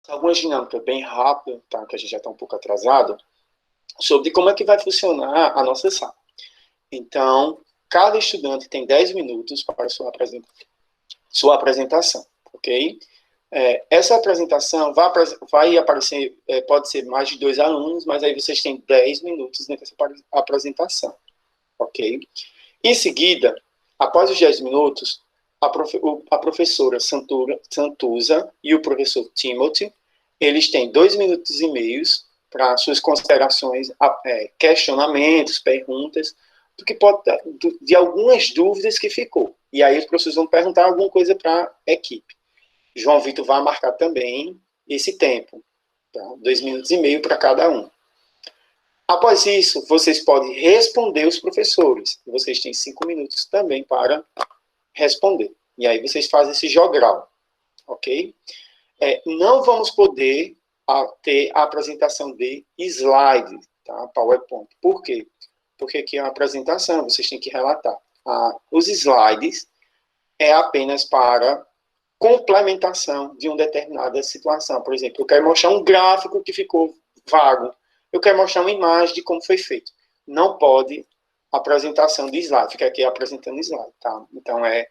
Algumas dinâmicas bem rápidas, tá? Que a gente já está um pouco atrasado, sobre como é que vai funcionar a nossa sala. Então, cada estudante tem 10 minutos para sua apresentação, ok? Essa apresentação vai aparecer, pode ser mais de 2 alunos, mas aí vocês têm 10 minutos nessa apresentação, ok? Em seguida, após os 10 minutos, a professora Santuza e o professor Timothy, eles têm 2 minutos e meio para suas considerações, questionamentos, perguntas, do que pode de algumas dúvidas que ficou. E aí os professores vão perguntar alguma coisa para a equipe. João Vitor vai marcar também esse tempo, tá? 2 minutos e meio para cada um. Após isso, vocês podem responder os professores. Vocês têm 5 minutos também para responder. E aí vocês fazem esse jogral, ok? Não vamos poder ter a apresentação de slide, tá? PowerPoint. Por quê? Porque aqui é uma apresentação, vocês têm que relatar. Os slides é apenas para complementação de uma determinada situação. Por exemplo, eu quero mostrar um gráfico que ficou vago. Eu quero mostrar uma imagem de como foi feito. Não pode apresentação de slide, fica aqui apresentando slide, tá? Então, é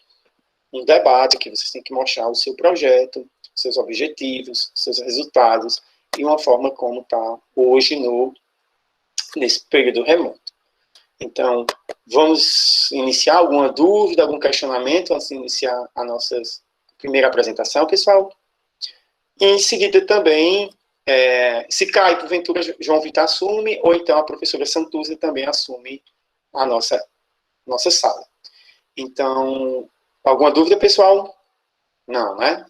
um debate que vocês têm que mostrar o seu projeto, seus objetivos, seus resultados, e uma forma como está hoje nesse período remoto. Então, vamos iniciar alguma dúvida, algum questionamento antes de iniciar a nossa primeira apresentação, pessoal? E em seguida também, se cai, porventura, João Vitor assume, ou então a professora Santuza também assume a nossa sala. Então, alguma dúvida, pessoal? Não, né?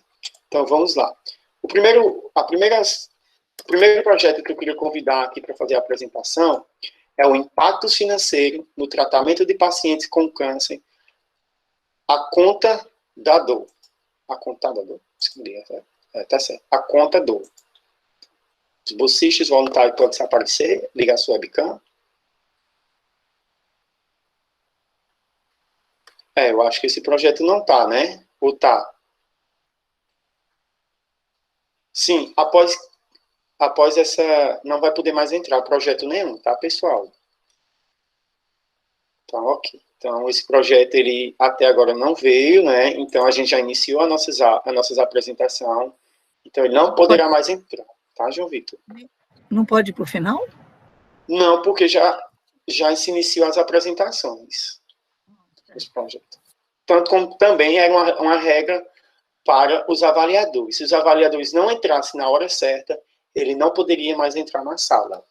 Então, vamos lá. O primeiro projeto que eu queria convidar aqui para fazer a apresentação é o impacto financeiro no tratamento de pacientes com câncer, a conta da dor. A conta da dor. Tá certo. A conta dor. Os bolsistas voluntários podem desaparecer, ligar sua webcam. Eu acho que esse projeto não tá, né? Ou tá? Sim, após essa, não vai poder mais entrar projeto nenhum, tá, pessoal? Então, ok. Então, esse projeto, ele até agora não veio, né? Então, a gente já iniciou as nossas apresentações. Então, ele não poderá mais entrar, tá, João Vitor? Não pode ir para o final? Não, porque já se iniciou as apresentações desse projeto. Tanto como também era uma regra para os avaliadores. Se os avaliadores não entrassem na hora certa, ele não poderia mais entrar na sala.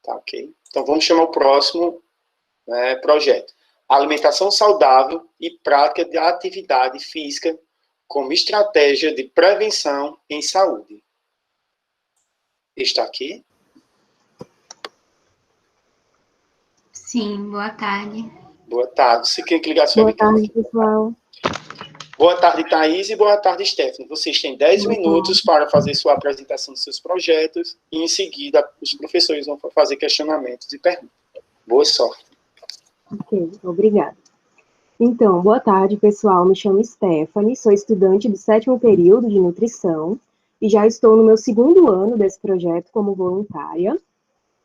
Tá, ok? Então, vamos chamar o próximo projeto. Alimentação saudável e prática de atividade física como estratégia de prevenção em saúde. Está aqui? Sim, boa tarde. Boa tarde. Você quer ligar sua Boa tarde, pessoal. Boa tarde, Thaís, e boa tarde, Stephanie. Vocês têm 10 minutos para fazer sua apresentação dos seus projetos e, em seguida, os professores vão fazer questionamentos e perguntas. Boa sorte. Ok, obrigada. Então, boa tarde, pessoal. Me chamo Stephanie, sou estudante do 7º período de nutrição e já estou no meu 2º ano desse projeto como voluntária.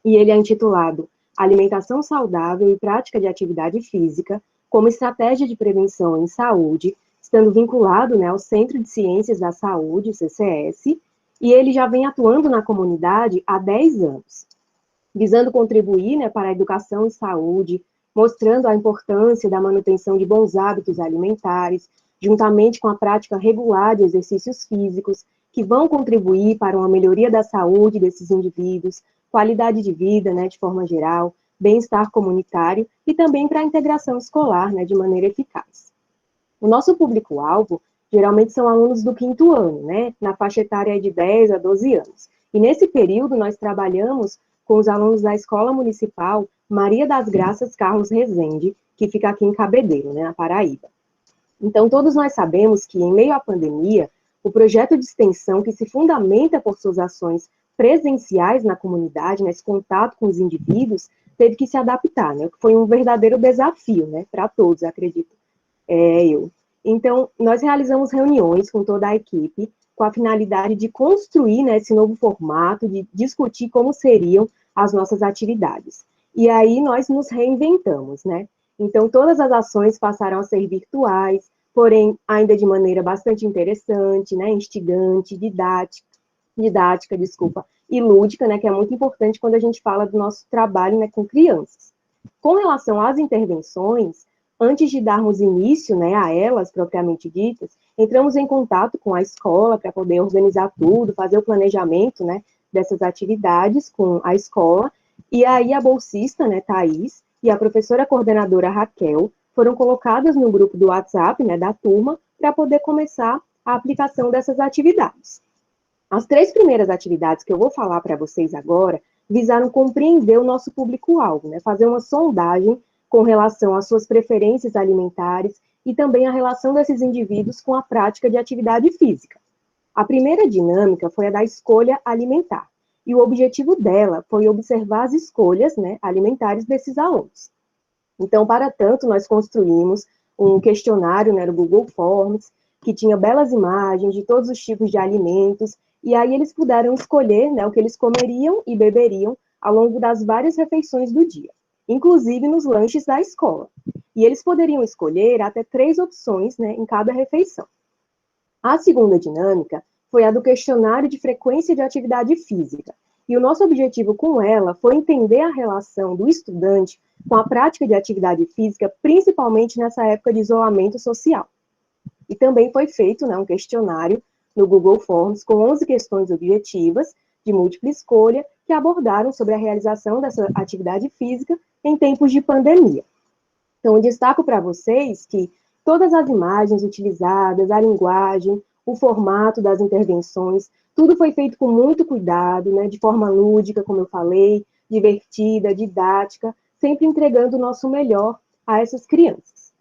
E ele é intitulado Alimentação Saudável e Prática de Atividade Física como Estratégia de Prevenção em Saúde, estando vinculado, ao Centro de Ciências da Saúde, CCS, e ele já vem atuando na comunidade há 10 anos, visando contribuir para a educação em saúde, mostrando a importância da manutenção de bons hábitos alimentares, juntamente com a prática regular de exercícios físicos, que vão contribuir para uma melhoria da saúde desses indivíduos, qualidade de vida, de forma geral, bem-estar comunitário e também para a integração escolar, de maneira eficaz. O nosso público-alvo, geralmente, são alunos do 5º ano, na faixa etária de 10 a 12 anos. E nesse período, nós trabalhamos com os alunos da Escola Municipal Maria das Graças Carlos Rezende, que fica aqui em Cabedelo, na Paraíba. Então, todos nós sabemos que, em meio à pandemia, o projeto de extensão, que se fundamenta por suas ações presenciais na comunidade, nesse contato com os indivíduos, teve que se adaptar, né? Foi um verdadeiro desafio, né? Para todos, acredito. Então, nós realizamos reuniões com toda a equipe, com a finalidade de construir, né, esse novo formato, de discutir como seriam as nossas atividades. E aí nós nos reinventamos, né? Então, todas as ações passaram a ser virtuais, porém, ainda de maneira bastante interessante, né, instigante, didática, e lúdica, né, que é muito importante quando a gente fala do nosso trabalho, né, com crianças. Com relação às intervenções, antes de darmos início, né, a elas, propriamente ditas, entramos em contato com a escola para poder organizar tudo, fazer o planejamento, né, dessas atividades com a escola, e aí a bolsista, né, Thaís, e a professora coordenadora Raquel foram colocadas no grupo do WhatsApp, né, da turma, para poder começar a aplicação dessas atividades. As 3 primeiras atividades que eu vou falar para vocês agora visaram compreender o nosso público-alvo, né, fazer uma sondagem com relação às suas preferências alimentares e também a relação desses indivíduos com a prática de atividade física. A primeira dinâmica foi a da escolha alimentar, e o objetivo dela foi observar as escolhas, né, alimentares desses alunos. Então, para tanto, nós construímos um questionário, né, no Google Forms, que tinha belas imagens de todos os tipos de alimentos, e aí eles puderam escolher, né, o que eles comeriam e beberiam ao longo das várias refeições do dia, inclusive nos lanches da escola. E eles poderiam escolher até 3 opções, né, em cada refeição. A segunda dinâmica foi a do questionário de frequência de atividade física. E o nosso objetivo com ela foi entender a relação do estudante com a prática de atividade física, principalmente nessa época de isolamento social. E também foi feito, né, um questionário no Google Forms com 11 questões objetivas, de múltipla escolha, que abordaram sobre a realização dessa atividade física em tempos de pandemia. Então, eu destaco para vocês que todas as imagens utilizadas, a linguagem, o formato das intervenções, tudo foi feito com muito cuidado, né, de forma lúdica, como eu falei, divertida, didática, sempre entregando o nosso melhor a essas crianças.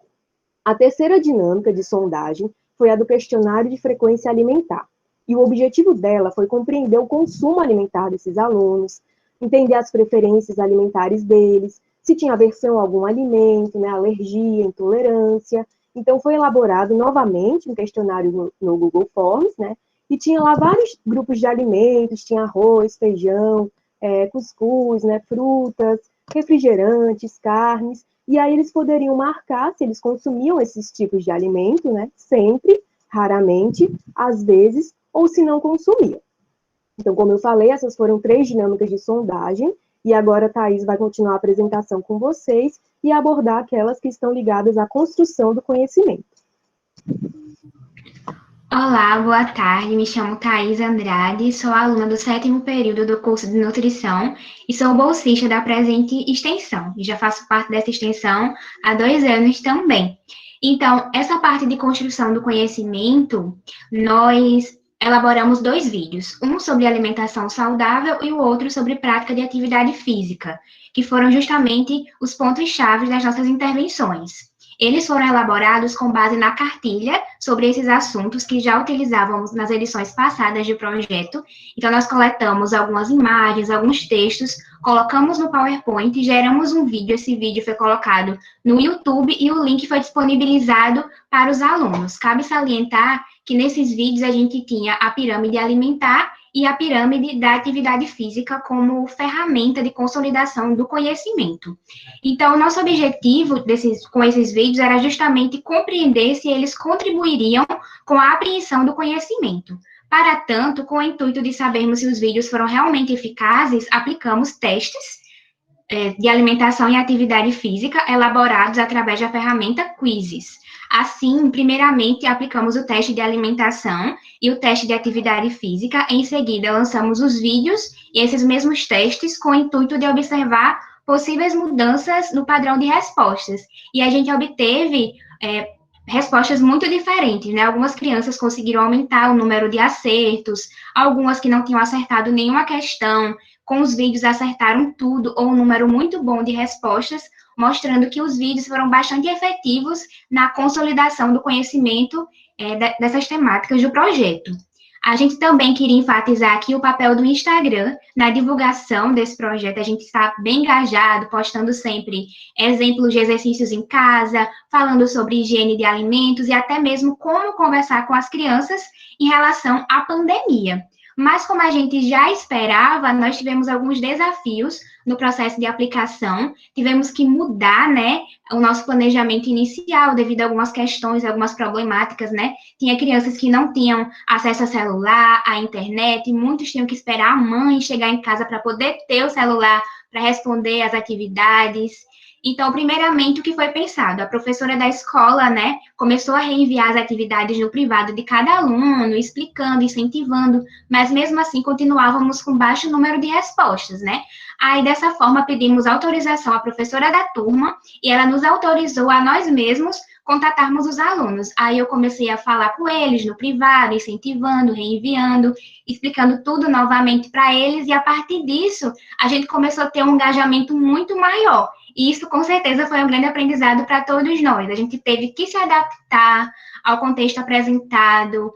A terceira dinâmica de sondagem foi a do questionário de frequência alimentar. E o objetivo dela foi compreender o consumo alimentar desses alunos, entender as preferências alimentares deles, se tinha aversão a algum alimento, né, alergia, intolerância. Então, foi elaborado novamente um questionário no Google Forms, né, e tinha lá vários grupos de alimentos, tinha arroz, feijão, cuscuz, né, frutas, refrigerantes, carnes, e aí eles poderiam marcar se eles consumiam esses tipos de alimento, né, sempre, raramente, às vezes, ou se não consumiam. Então, como eu falei, essas foram 3 dinâmicas de sondagem, e agora a Thaís vai continuar a apresentação com vocês e abordar aquelas que estão ligadas à construção do conhecimento. Olá, boa tarde, me chamo Thaís Andrade, sou aluna do 7º período do curso de nutrição e sou bolsista da presente extensão, e já faço parte dessa extensão há 2 anos também. Então, essa parte de construção do conhecimento, nós elaboramos 2 vídeos, um sobre alimentação saudável e o outro sobre prática de atividade física, que foram justamente os pontos-chave das nossas intervenções. Eles foram elaborados com base na cartilha sobre esses assuntos que já utilizávamos nas edições passadas do projeto. Então, nós coletamos algumas imagens, alguns textos, colocamos no PowerPoint e geramos um vídeo. Esse vídeo foi colocado no YouTube e o link foi disponibilizado para os alunos. Cabe salientar que nesses vídeos a gente tinha a pirâmide alimentar e a pirâmide da atividade física como ferramenta de consolidação do conhecimento. Então, o nosso objetivo com esses vídeos era justamente compreender se eles contribuiriam com a apreensão do conhecimento. Para tanto, com o intuito de sabermos se os vídeos foram realmente eficazes, aplicamos testes de alimentação e atividade física elaborados através da ferramenta Quizzes. Assim, primeiramente, aplicamos o teste de alimentação e o teste de atividade física. Em seguida, lançamos os vídeos e esses mesmos testes com o intuito de observar possíveis mudanças no padrão de respostas. E a gente obteve respostas muito diferentes, né? Algumas crianças conseguiram aumentar o número de acertos, algumas que não tinham acertado nenhuma questão, com os vídeos acertaram tudo, ou um número muito bom de respostas, mostrando que os vídeos foram bastante efetivos na consolidação do conhecimento dessas temáticas do projeto. A gente também queria enfatizar aqui o papel do Instagram na divulgação desse projeto. A gente está bem engajado, postando sempre exemplos de exercícios em casa, falando sobre higiene de alimentos e até mesmo como conversar com as crianças em relação à pandemia. Mas como a gente já esperava, nós tivemos alguns desafios no processo de aplicação, tivemos que mudar, né, o nosso planejamento inicial devido a algumas questões, algumas problemáticas, né, tinha crianças que não tinham acesso a celular, à internet, muitos tinham que esperar a mãe chegar em casa para poder ter o celular para responder às atividades. Então, primeiramente, o que foi pensado? A professora da escola, né, começou a reenviar as atividades no privado de cada aluno, explicando, incentivando, mas mesmo assim continuávamos com baixo número de respostas, né? Aí, dessa forma, pedimos autorização à professora da turma e ela nos autorizou a nós mesmos contatarmos os alunos. Aí eu comecei a falar com eles no privado, incentivando, reenviando, explicando tudo novamente para eles, e a partir disso, a gente começou a ter um engajamento muito maior. E isso, com certeza, foi um grande aprendizado para todos nós. A gente teve que se adaptar ao contexto apresentado,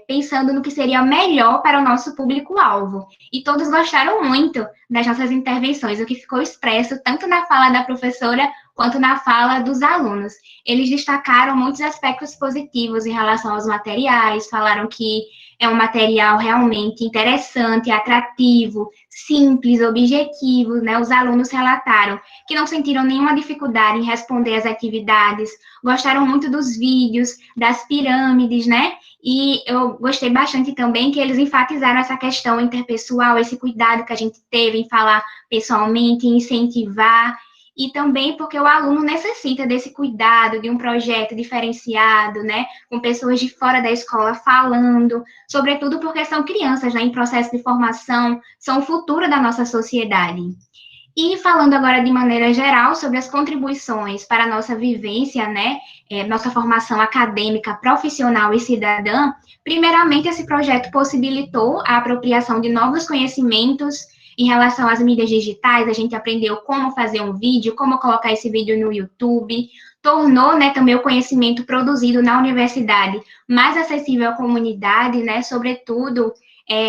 pensando no que seria melhor para o nosso público-alvo. E todos gostaram muito das nossas intervenções, o que ficou expresso tanto na fala da professora quanto na fala dos alunos. Eles destacaram muitos aspectos positivos em relação aos materiais, falaram que é um material realmente interessante, atrativo, simples, objetivo, né? Os alunos relataram que não sentiram nenhuma dificuldade em responder às atividades, gostaram muito dos vídeos, das pirâmides, né? E eu gostei bastante também que eles enfatizaram essa questão interpessoal, esse cuidado que a gente teve em falar pessoalmente, em incentivar, e também porque o aluno necessita desse cuidado, de um projeto diferenciado, né, com pessoas de fora da escola falando, sobretudo porque são crianças, né, em processo de formação, são o futuro da nossa sociedade. E falando agora de maneira geral sobre as contribuições para a nossa vivência, né, nossa formação acadêmica, profissional e cidadã, primeiramente esse projeto possibilitou a apropriação de novos conhecimentos em relação às mídias digitais. A gente aprendeu como fazer um vídeo, como colocar esse vídeo no YouTube, tornou, né, também o conhecimento produzido na universidade mais acessível à comunidade, né, sobretudo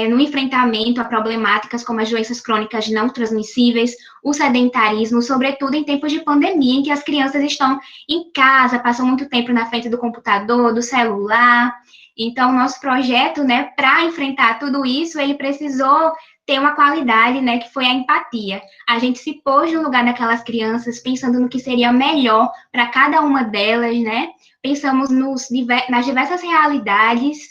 no enfrentamento a problemáticas como as doenças crônicas não transmissíveis, o sedentarismo, sobretudo em tempos de pandemia, em que as crianças estão em casa, passam muito tempo na frente do computador, do celular. Então, o nosso projeto, né, para enfrentar tudo isso, ele precisou ter uma qualidade, né, que foi a empatia. A gente se pôs no lugar daquelas crianças, pensando no que seria melhor para cada uma delas, né, pensamos nas diversas realidades,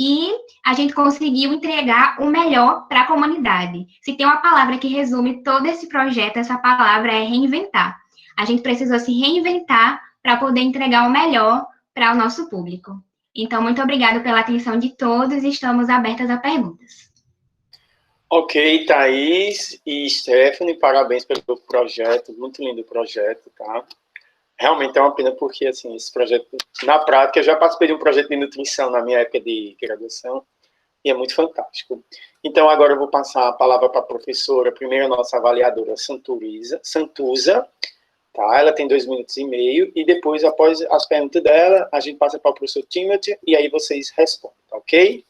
e a gente conseguiu entregar o melhor para a comunidade. Se tem uma palavra que resume todo esse projeto, essa palavra é reinventar. A gente precisou se reinventar para poder entregar o melhor para o nosso público. Então, muito obrigada pela atenção de todos e estamos abertas a perguntas. Ok, Thaís e Stephanie, parabéns pelo projeto, muito lindo o projeto, tá? Realmente é uma pena porque, assim, esse projeto, na prática, eu já participei de um projeto de nutrição na minha época de graduação, e é muito fantástico. Então, agora eu vou passar a palavra para a professora, primeiro a nossa avaliadora Santuza, tá? Ela tem 2 minutos e meio, e depois, após as perguntas dela, a gente passa para o professor Timothy, e aí vocês respondem, tá, ok?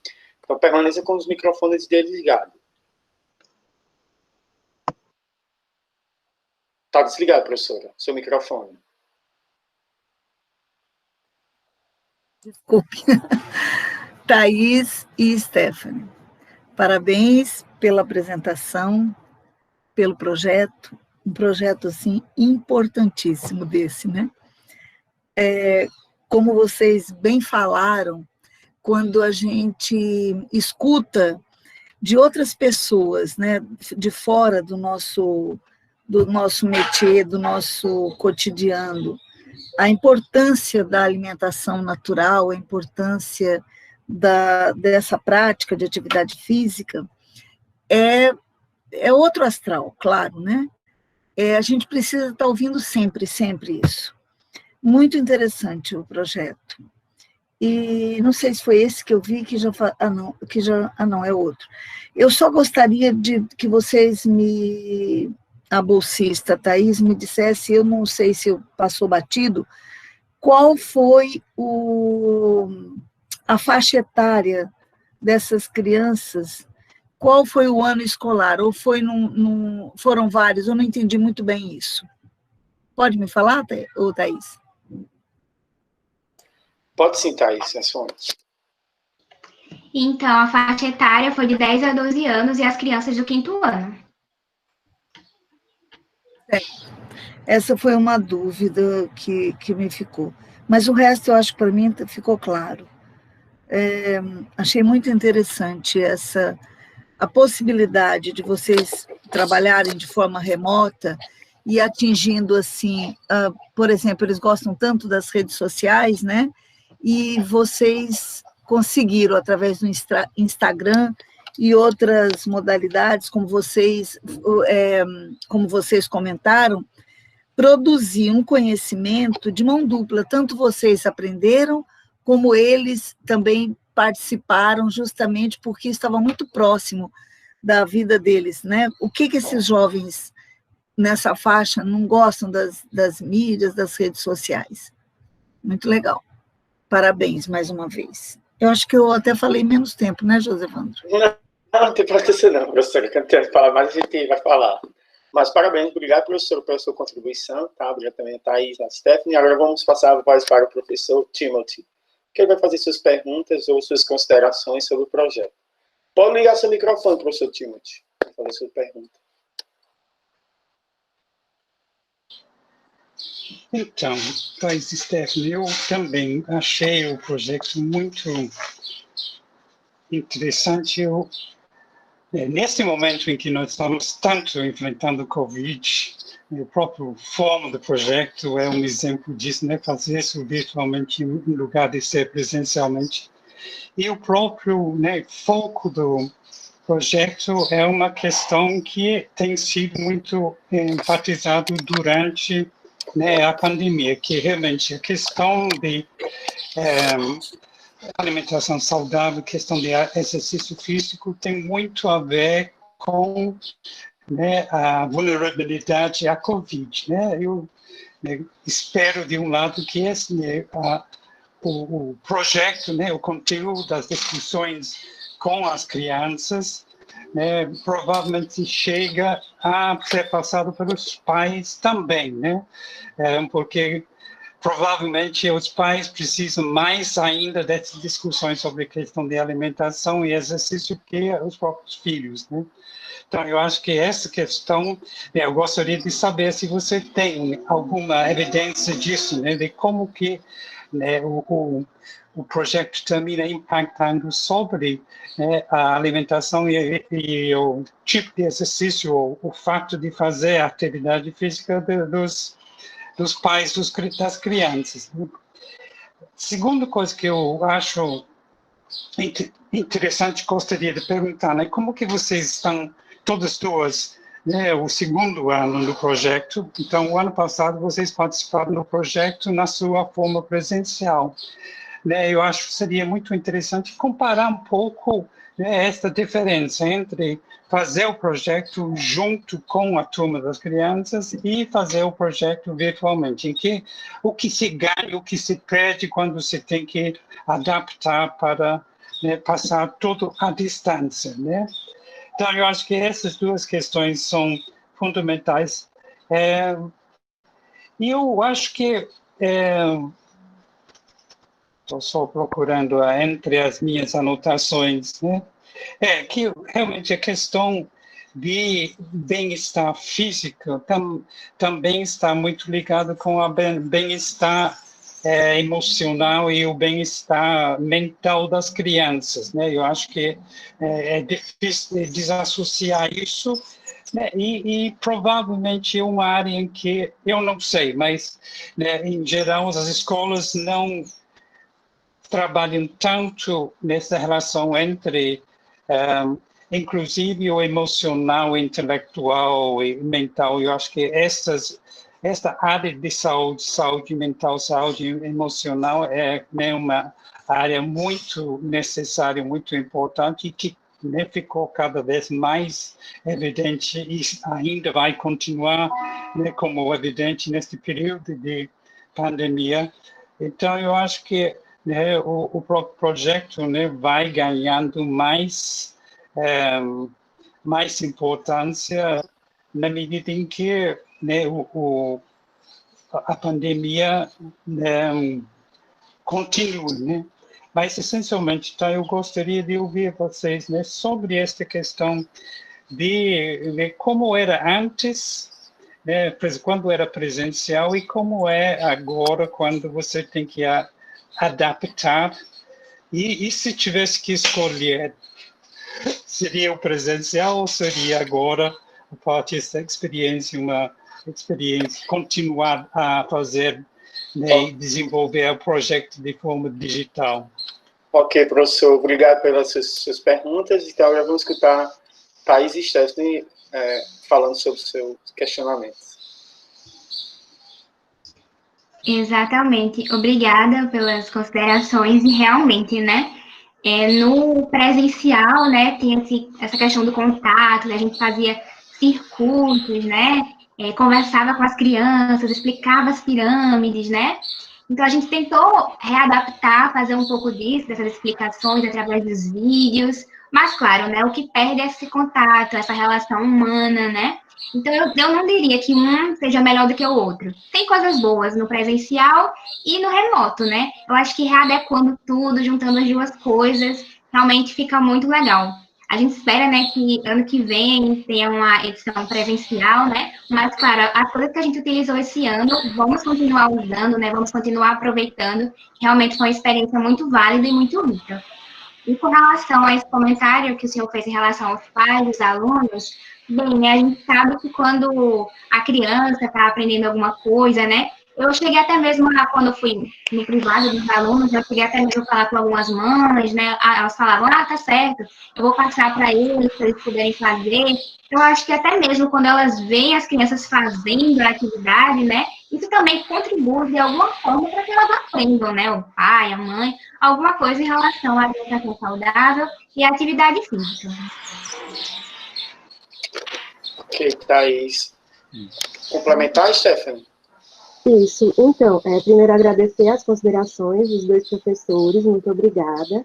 Então, permaneça com os microfones desligados. Tá desligado, professora, seu microfone. Desculpe. Thaís e Stephanie, parabéns pela apresentação, pelo projeto, um projeto, assim, importantíssimo desse, né? Como vocês bem falaram, quando a gente escuta de outras pessoas, né, de fora do nosso métier, do nosso cotidiano, a importância da alimentação natural, a importância dessa prática de atividade física, é outro astral, claro, né? A gente precisa estar ouvindo sempre isso. Muito interessante o projeto. E não sei se foi esse que eu vi, não, é outro. Eu só gostaria de que vocês a bolsista Thaís me dissesse, eu não sei se passou batido, qual foi a faixa etária dessas crianças? Qual foi o ano escolar? Ou foram vários? Eu não entendi muito bem isso. Pode me falar, Thaís? Pode sim, Thaís, é só. Então, a faixa etária foi de 10 a 12 anos e as crianças do 5º ano. Essa foi uma dúvida que me ficou. Mas o resto, eu acho que para mim ficou claro. Achei muito interessante a possibilidade de vocês trabalharem de forma remota e atingindo, assim, por exemplo, eles gostam tanto das redes sociais, né? E vocês conseguiram, através do Instagram e outras modalidades, como vocês comentaram, produzir um conhecimento de mão dupla. Tanto vocês aprenderam, como eles também participaram, justamente porque estava muito próximo da vida deles, né? O que esses jovens nessa faixa não gostam das mídias, das redes sociais? Muito legal. Parabéns, mais uma vez. Eu acho que eu até falei menos tempo, né, Josevandro? Não tem importância não, professora, que eu não tenho que falar, mas a gente vai falar. Mas parabéns, obrigado, professor, pela sua contribuição, tá? Obrigado também a Thaís, a Stephanie. Agora vamos passar a voz para o professor Timothy, que ele vai fazer suas perguntas ou suas considerações sobre o projeto. Pode ligar seu microfone, professor Timothy, para fazer sua pergunta. Então, Thaís e Stephanie, eu também achei o projeto muito interessante. Nesse momento em que nós estamos tanto enfrentando o Covid, a própria forma do projeto é um exemplo disso, né? Fazer isso virtualmente em lugar de ser presencialmente. E o próprio, né, foco do projeto é uma questão que tem sido muito enfatizado durante, né, a pandemia, que realmente a questão de alimentação saudável, questão de exercício físico tem muito a ver com, né, a vulnerabilidade à Covid, né? Eu, né, espero de um lado que esse, né, o projeto, né, o conteúdo das discussões com as crianças, né, provavelmente chega a ser passado pelos pais também, né? Porque provavelmente os pais precisam mais ainda dessas discussões sobre a questão de alimentação e exercício que os próprios filhos, né? Então, eu acho que essa questão, eu gostaria de saber se você tem alguma evidência disso, né, de como que, né, o projeto termina impactando sobre, né, a alimentação e o tipo de exercício, o fato de fazer a atividade física dos pais das crianças. Segunda coisa que eu acho interessante, gostaria de perguntar, né, como que vocês estão, todas duas, né, o 2º ano do projeto. Então, o ano passado vocês participaram do projeto na sua forma presencial, né? Eu acho que seria muito interessante comparar um pouco, né, esta diferença entre fazer o projeto junto com a turma das crianças e fazer o projeto virtualmente, o que se ganha, o que se perde quando se tem que adaptar para, né, passar tudo à distância, né? Então, eu acho que essas duas questões são fundamentais. E eu acho que estou só procurando entre as minhas anotações, né? Que realmente a questão de bem-estar físico também está muito ligado com o bem-estar emocional e o bem-estar mental das crianças, né? Eu acho que é difícil desassociar isso, né? E provavelmente é uma área em que eu não sei, mas, né, em geral as escolas não trabalham tanto nessa relação entre, inclusive, o emocional, intelectual e mental. Eu acho que esta área de saúde mental, saúde emocional é, né, uma área muito necessária, muito importante e que, né, ficou cada vez mais evidente e ainda vai continuar, né, como evidente neste período de pandemia. Então, eu acho que, né, o projeto, né, vai ganhando mais importância na medida em que, né, a pandemia, né, continue, né? Mas, essencialmente, então, eu gostaria de ouvir vocês, né, sobre esta questão de como era antes, né, quando era presencial, e como é agora, quando você tem que adaptar. E se tivesse que escolher, seria o presencial ou seria agora, a partir dessa experiência, uma experiência, continuar a fazer, né, e desenvolver o projeto de forma digital? Ok, professor, obrigado pelas suas perguntas. Então, agora vamos escutar Thaís e Stephanie falando sobre o seu questionamento. Exatamente. Obrigada pelas considerações e realmente, né? No presencial, né, tinha essa questão do contato, né, a gente fazia circuitos, né, conversava com as crianças, explicava as pirâmides, né, então a gente tentou readaptar, fazer um pouco disso, dessas explicações através dos vídeos, mas claro, né, o que perde é esse contato, essa relação humana, né, então eu não diria que um seja melhor do que o outro. Tem coisas boas no presencial e no remoto, né? Eu acho que readequando tudo, juntando as duas coisas, realmente fica muito legal. A gente espera, né, que ano que vem tenha uma edição presencial, né? Mas, claro, as coisas que a gente utilizou esse ano, vamos continuar usando, né? Vamos continuar aproveitando. Realmente foi uma experiência muito válida e muito rica. E com relação a esse comentário que o senhor fez em relação aos pais, os alunos, bem, né, a gente sabe que quando a criança está aprendendo alguma coisa, né, eu cheguei até mesmo, quando eu fui no privado dos alunos, eu cheguei até mesmo a falar com algumas mães, né, elas falavam, tá certo, eu vou passar para eles puderem fazer. Eu acho que até mesmo quando elas veem as crianças fazendo a atividade, né, isso também contribui de alguma forma para que elas aprendam, né, o pai, a mãe, alguma coisa em relação à alimentação saudável e à atividade física. Ok, Thaís. Complementar, Stephanie? Isso. Então, primeiro agradecer as considerações dos dois professores, muito obrigada.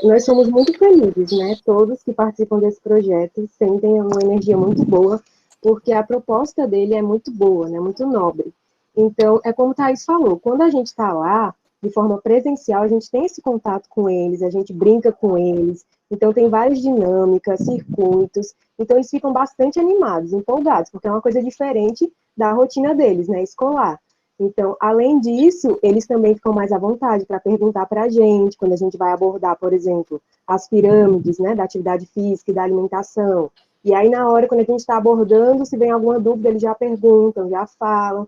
Nós somos muito felizes, né? Todos que participam desse projeto sentem uma energia muito boa, porque a proposta dele é muito boa, né? Muito nobre. Então, é como o Thaís falou, quando a gente está lá, de forma presencial, a gente tem esse contato com eles, a gente brinca com eles, então tem várias dinâmicas, circuitos, então eles ficam bastante animados, empolgados, porque é uma coisa diferente da rotina deles, né, escolar. Então, além disso, eles também ficam mais à vontade para perguntar para a gente, quando a gente vai abordar, por exemplo, as pirâmides, né, da atividade física e da alimentação. E aí, na hora, quando a gente está abordando, se vem alguma dúvida, eles já perguntam, já falam.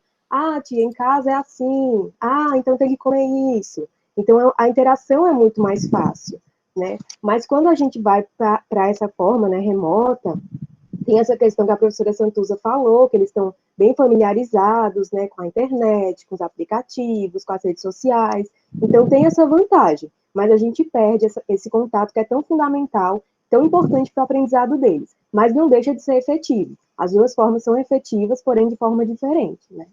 Tia, em casa é assim. Então tem que comer isso. Então, a interação é muito mais fácil, né? Mas quando a gente vai para essa forma, né, remota, tem essa questão que a professora Santuza falou, que eles estão bem familiarizados, né, com a internet, com os aplicativos, com as redes sociais. Então, tem essa vantagem. Mas a gente perde esse contato que é tão fundamental, tão importante para o aprendizado deles. Mas não deixa de ser efetivo. As duas formas são efetivas, porém de forma diferente, né?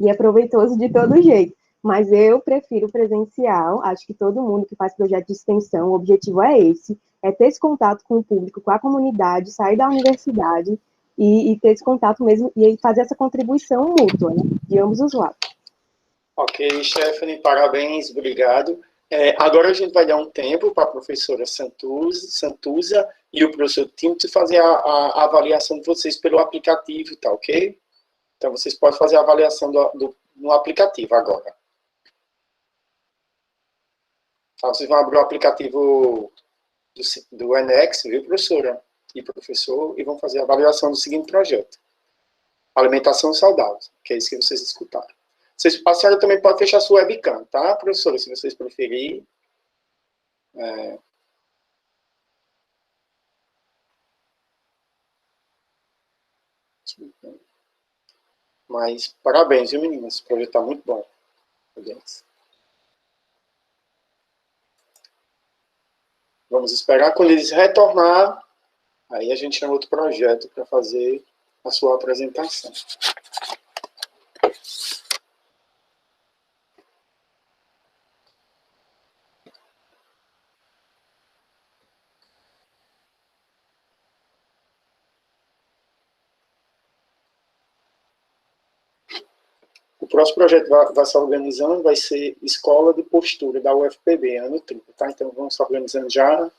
E é proveitoso de todo jeito. Mas eu prefiro presencial, acho que todo mundo que faz projeto de extensão, o objetivo é esse, é ter esse contato com o público, com a comunidade, sair da universidade e ter esse contato mesmo, e fazer essa contribuição mútua, né, de ambos os lados. Ok, Stephanie, parabéns, obrigado. Agora a gente vai dar um tempo para a professora Santuza e o professor Timothy fazer a avaliação de vocês pelo aplicativo, tá ok? Então, vocês podem fazer a avaliação no aplicativo agora. Então, vocês vão abrir o aplicativo do Enex, viu, professora e professor, e vão fazer a avaliação do seguinte projeto. Alimentação saudável, que é isso que vocês escutaram. Vocês passaram também pode fechar sua webcam, tá, professora, se vocês preferirem. Mas, parabéns, viu, meninas? Esse projeto está muito bom. Parabéns. Vamos esperar quando eles retornar, aí a gente chama outro projeto para fazer a sua apresentação. próximo projeto vai se organizando, vai ser Escola de Postura da UFPB, ano 30, tá? Então vamos se organizando já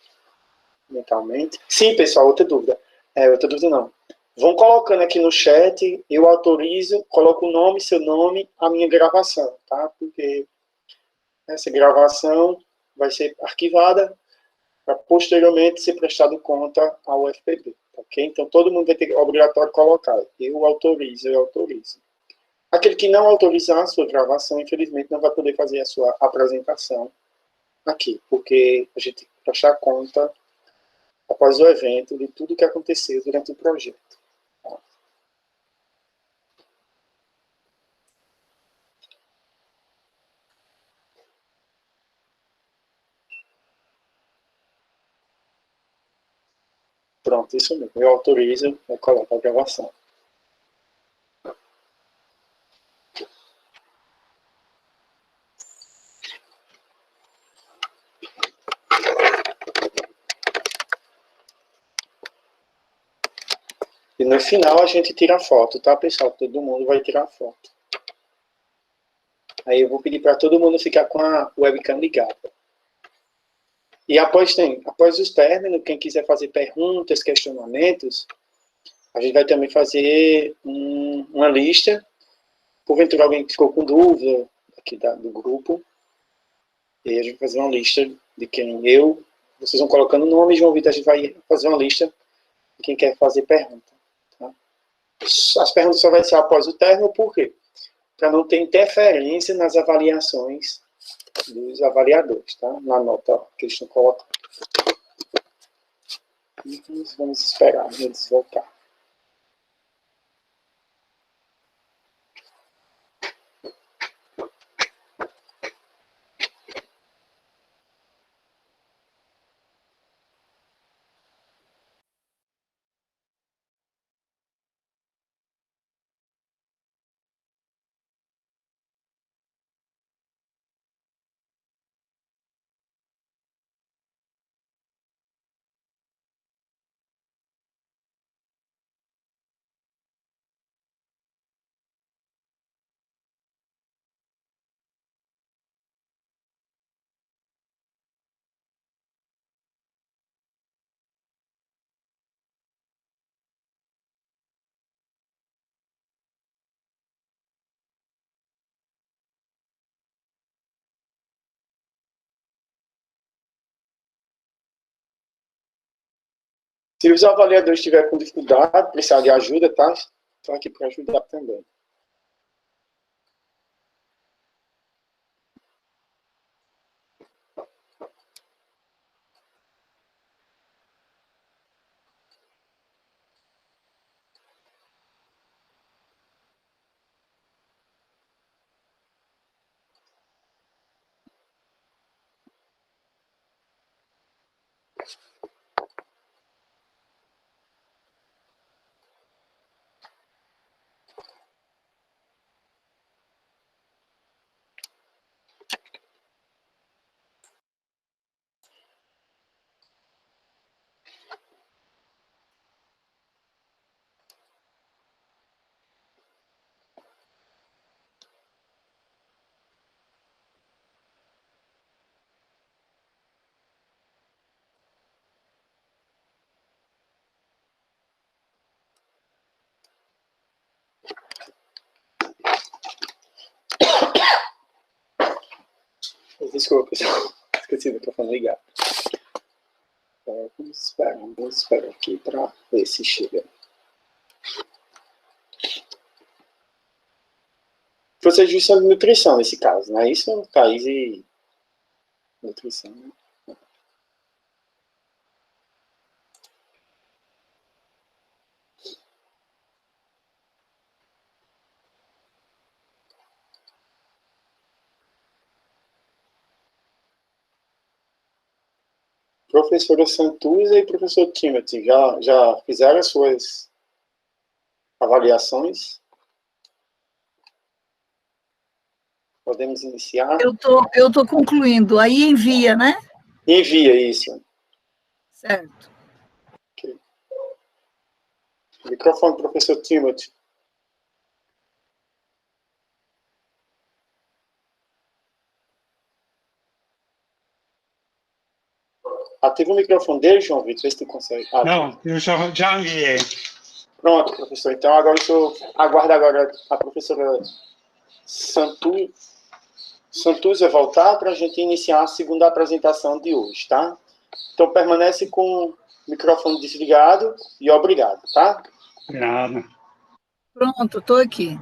mentalmente. Sim, pessoal, outra dúvida. Outra dúvida não. Vão colocando aqui no chat, eu autorizo, coloco o nome, seu nome, a minha gravação, tá? Porque essa gravação vai ser arquivada para posteriormente ser prestado conta ao UFPB, ok? Então todo mundo vai ter obrigatório colocar, eu autorizo, eu autorizo. Aquele que não autorizar a sua gravação, infelizmente, não vai poder fazer a sua apresentação aqui, porque a gente tem que prestar conta, após o evento, de tudo que aconteceu durante o projeto. Tá? Pronto, isso mesmo. Eu autorizo, eu coloco a gravação. E no final a gente tira a foto, tá, pessoal? Todo mundo vai tirar a foto. Aí eu vou pedir para todo mundo ficar com a webcam ligada. E após os términos, quem quiser fazer perguntas, questionamentos, a gente vai também fazer uma lista. Porventura alguém ficou com dúvida aqui do grupo. E aí a gente vai fazer uma lista de quem vocês vão colocando o nome, João Vitor, a gente vai fazer uma lista de quem quer fazer pergunta. Tá? As perguntas só vai ser após o término, por quê? Para não ter interferência nas avaliações dos avaliadores, tá? Na nota que eles estão colocando. E vamos esperar eles voltar. Se os avaliadores estiverem com dificuldade, precisar de ajuda, tá? Estou aqui para ajudar também. Desculpa, pessoal. Esqueci do microfone ligado. Vamos esperar aqui para ver se chega. Professor de Justiça de Nutrição, nesse caso, não é isso? Thaís e Nutrição, né? Professora Santuza e professor Timothy, já fizeram as suas avaliações? Podemos iniciar? Eu tô concluindo. Aí envia, né? Envia isso. Certo. Okay. Microfone, professor Timothy. ativa o microfone dele, João Vitor, vê se tu consegue. Não, eu já enviei. Pronto, professor. Então, agora o senhor aguarda agora a professora Santuza voltar para a gente iniciar a segunda apresentação de hoje, tá? Então, permanece com o microfone desligado e obrigado, tá? Obrigado. Pronto, estou aqui.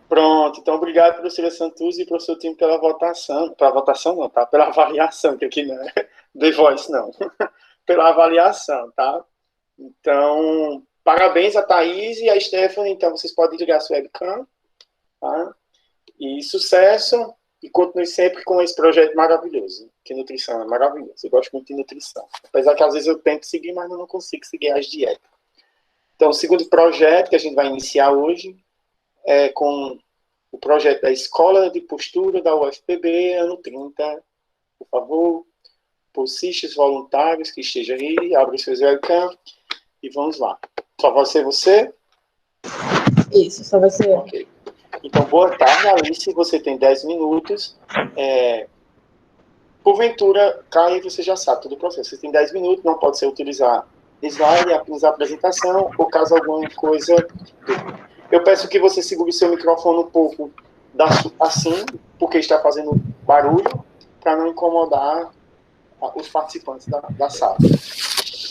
Pronto, então obrigado, professora Santuza e professor Tim pela votação. Pela votação não, tá? Pela avaliação, que aqui não é The Voice, não. Pela avaliação, tá? Então, parabéns a Thaís e a Stephanie. Então, vocês podem ligar a sua webcam, tá? E sucesso, e continue sempre com esse projeto maravilhoso, que nutrição é maravilhoso. Eu gosto muito de nutrição. Apesar que às vezes eu tento seguir, mas eu não consigo seguir as dietas. Então, o segundo projeto que a gente vai iniciar hoje é com o projeto da Escola de Postura da UFPB, ano 30. Por favor, bolsistas voluntários que estejam aí, abre seus webcam e vamos lá. Só vai ser você? Isso, só vai ser eu. Ok. Então, boa tarde, Alice. Você tem 10 minutos. Porventura, Caio, você já sabe todo o processo. Você tem 10 minutos, não pode ser utilizar slide, apenas a apresentação, ou caso alguma coisa. Eu peço que você segure seu microfone um pouco assim, porque está fazendo barulho, para não incomodar os participantes da sala.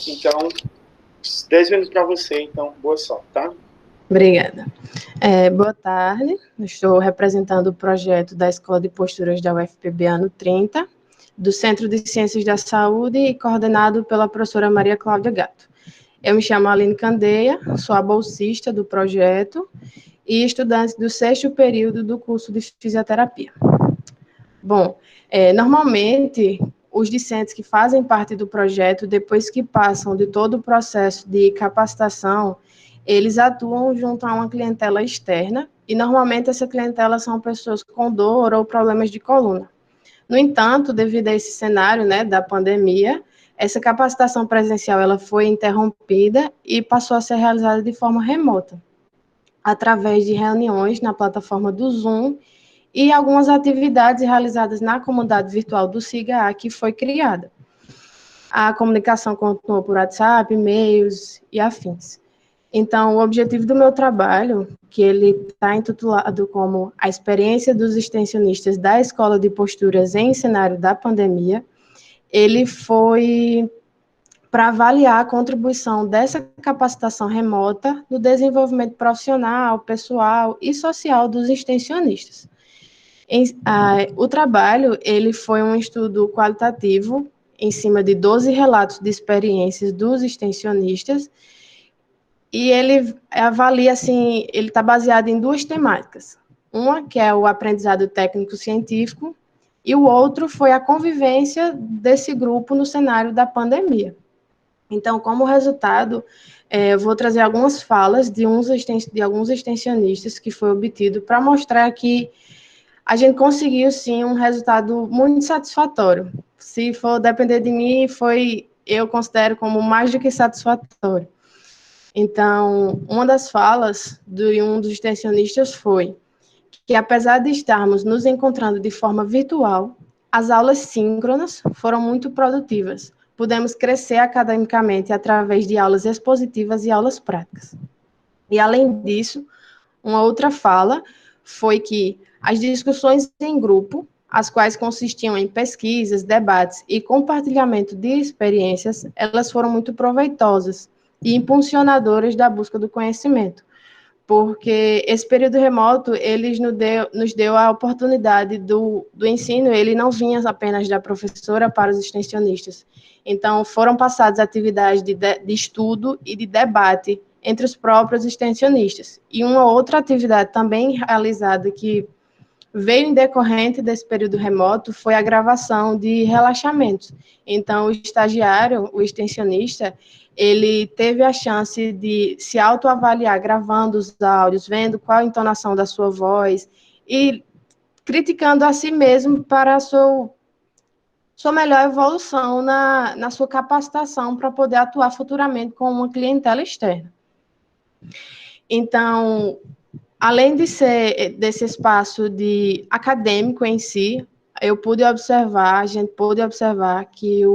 Então, 10 minutos para você, então, boa sorte, tá? Obrigada. Boa tarde, eu estou representando o projeto da Escola de Posturas da UFPB ano 30, do Centro de Ciências da Saúde e coordenado pela professora Maria Cláudia Gatto. Eu me chamo Aline Candeia, sou a bolsista do projeto e estudante do 6º período do curso de fisioterapia. Bom, normalmente, os discentes que fazem parte do projeto, depois que passam de todo o processo de capacitação, eles atuam junto a uma clientela externa, e normalmente essa clientela são pessoas com dor ou problemas de coluna. No entanto, devido a esse cenário, né, da pandemia, essa capacitação presencial ela foi interrompida e passou a ser realizada de forma remota, através de reuniões na plataforma do Zoom e algumas atividades realizadas na comunidade virtual do SIGA, que foi criada. A comunicação continuou por WhatsApp, e-mails e afins. Então, o objetivo do meu trabalho, que ele está intitulado como A Experiência dos Extensionistas da Escola de Posturas em Cenário da Pandemia, ele foi para avaliar a contribuição dessa capacitação remota no desenvolvimento profissional, pessoal e social dos extensionistas. O trabalho, ele foi um estudo qualitativo em cima de 12 relatos de experiências dos extensionistas, e ele avalia, assim, ele está baseado em 2 temáticas. Uma, que é o aprendizado técnico-científico, e o outro foi a convivência desse grupo no cenário da pandemia. Então, como resultado, eu vou trazer algumas falas de alguns extensionistas que foi obtido para mostrar que a gente conseguiu, sim, um resultado muito satisfatório. Se for depender de mim, eu considero como mais do que satisfatório. Então, uma das falas de um dos extensionistas foi que, apesar de estarmos nos encontrando de forma virtual, as aulas síncronas foram muito produtivas. Pudemos crescer academicamente através de aulas expositivas e aulas práticas. E, além disso, uma outra fala foi que as discussões em grupo, as quais consistiam em pesquisas, debates e compartilhamento de experiências, elas foram muito proveitosas e impulsionadoras da busca do conhecimento, porque esse período remoto, ele nos deu a oportunidade do ensino, ele não vinha apenas da professora para os extensionistas. Então, foram passadas atividades de estudo e de debate entre os próprios extensionistas. E uma outra atividade também realizada que veio em decorrente desse período remoto foi a gravação de relaxamentos. Então, o estagiário, o extensionista, ele teve a chance de se autoavaliar, gravando os áudios, vendo qual a entonação da sua voz e criticando a si mesmo para a sua melhor evolução na sua capacitação para poder atuar futuramente com uma clientela externa. Então, além de ser desse espaço acadêmico em si, a gente pôde observar que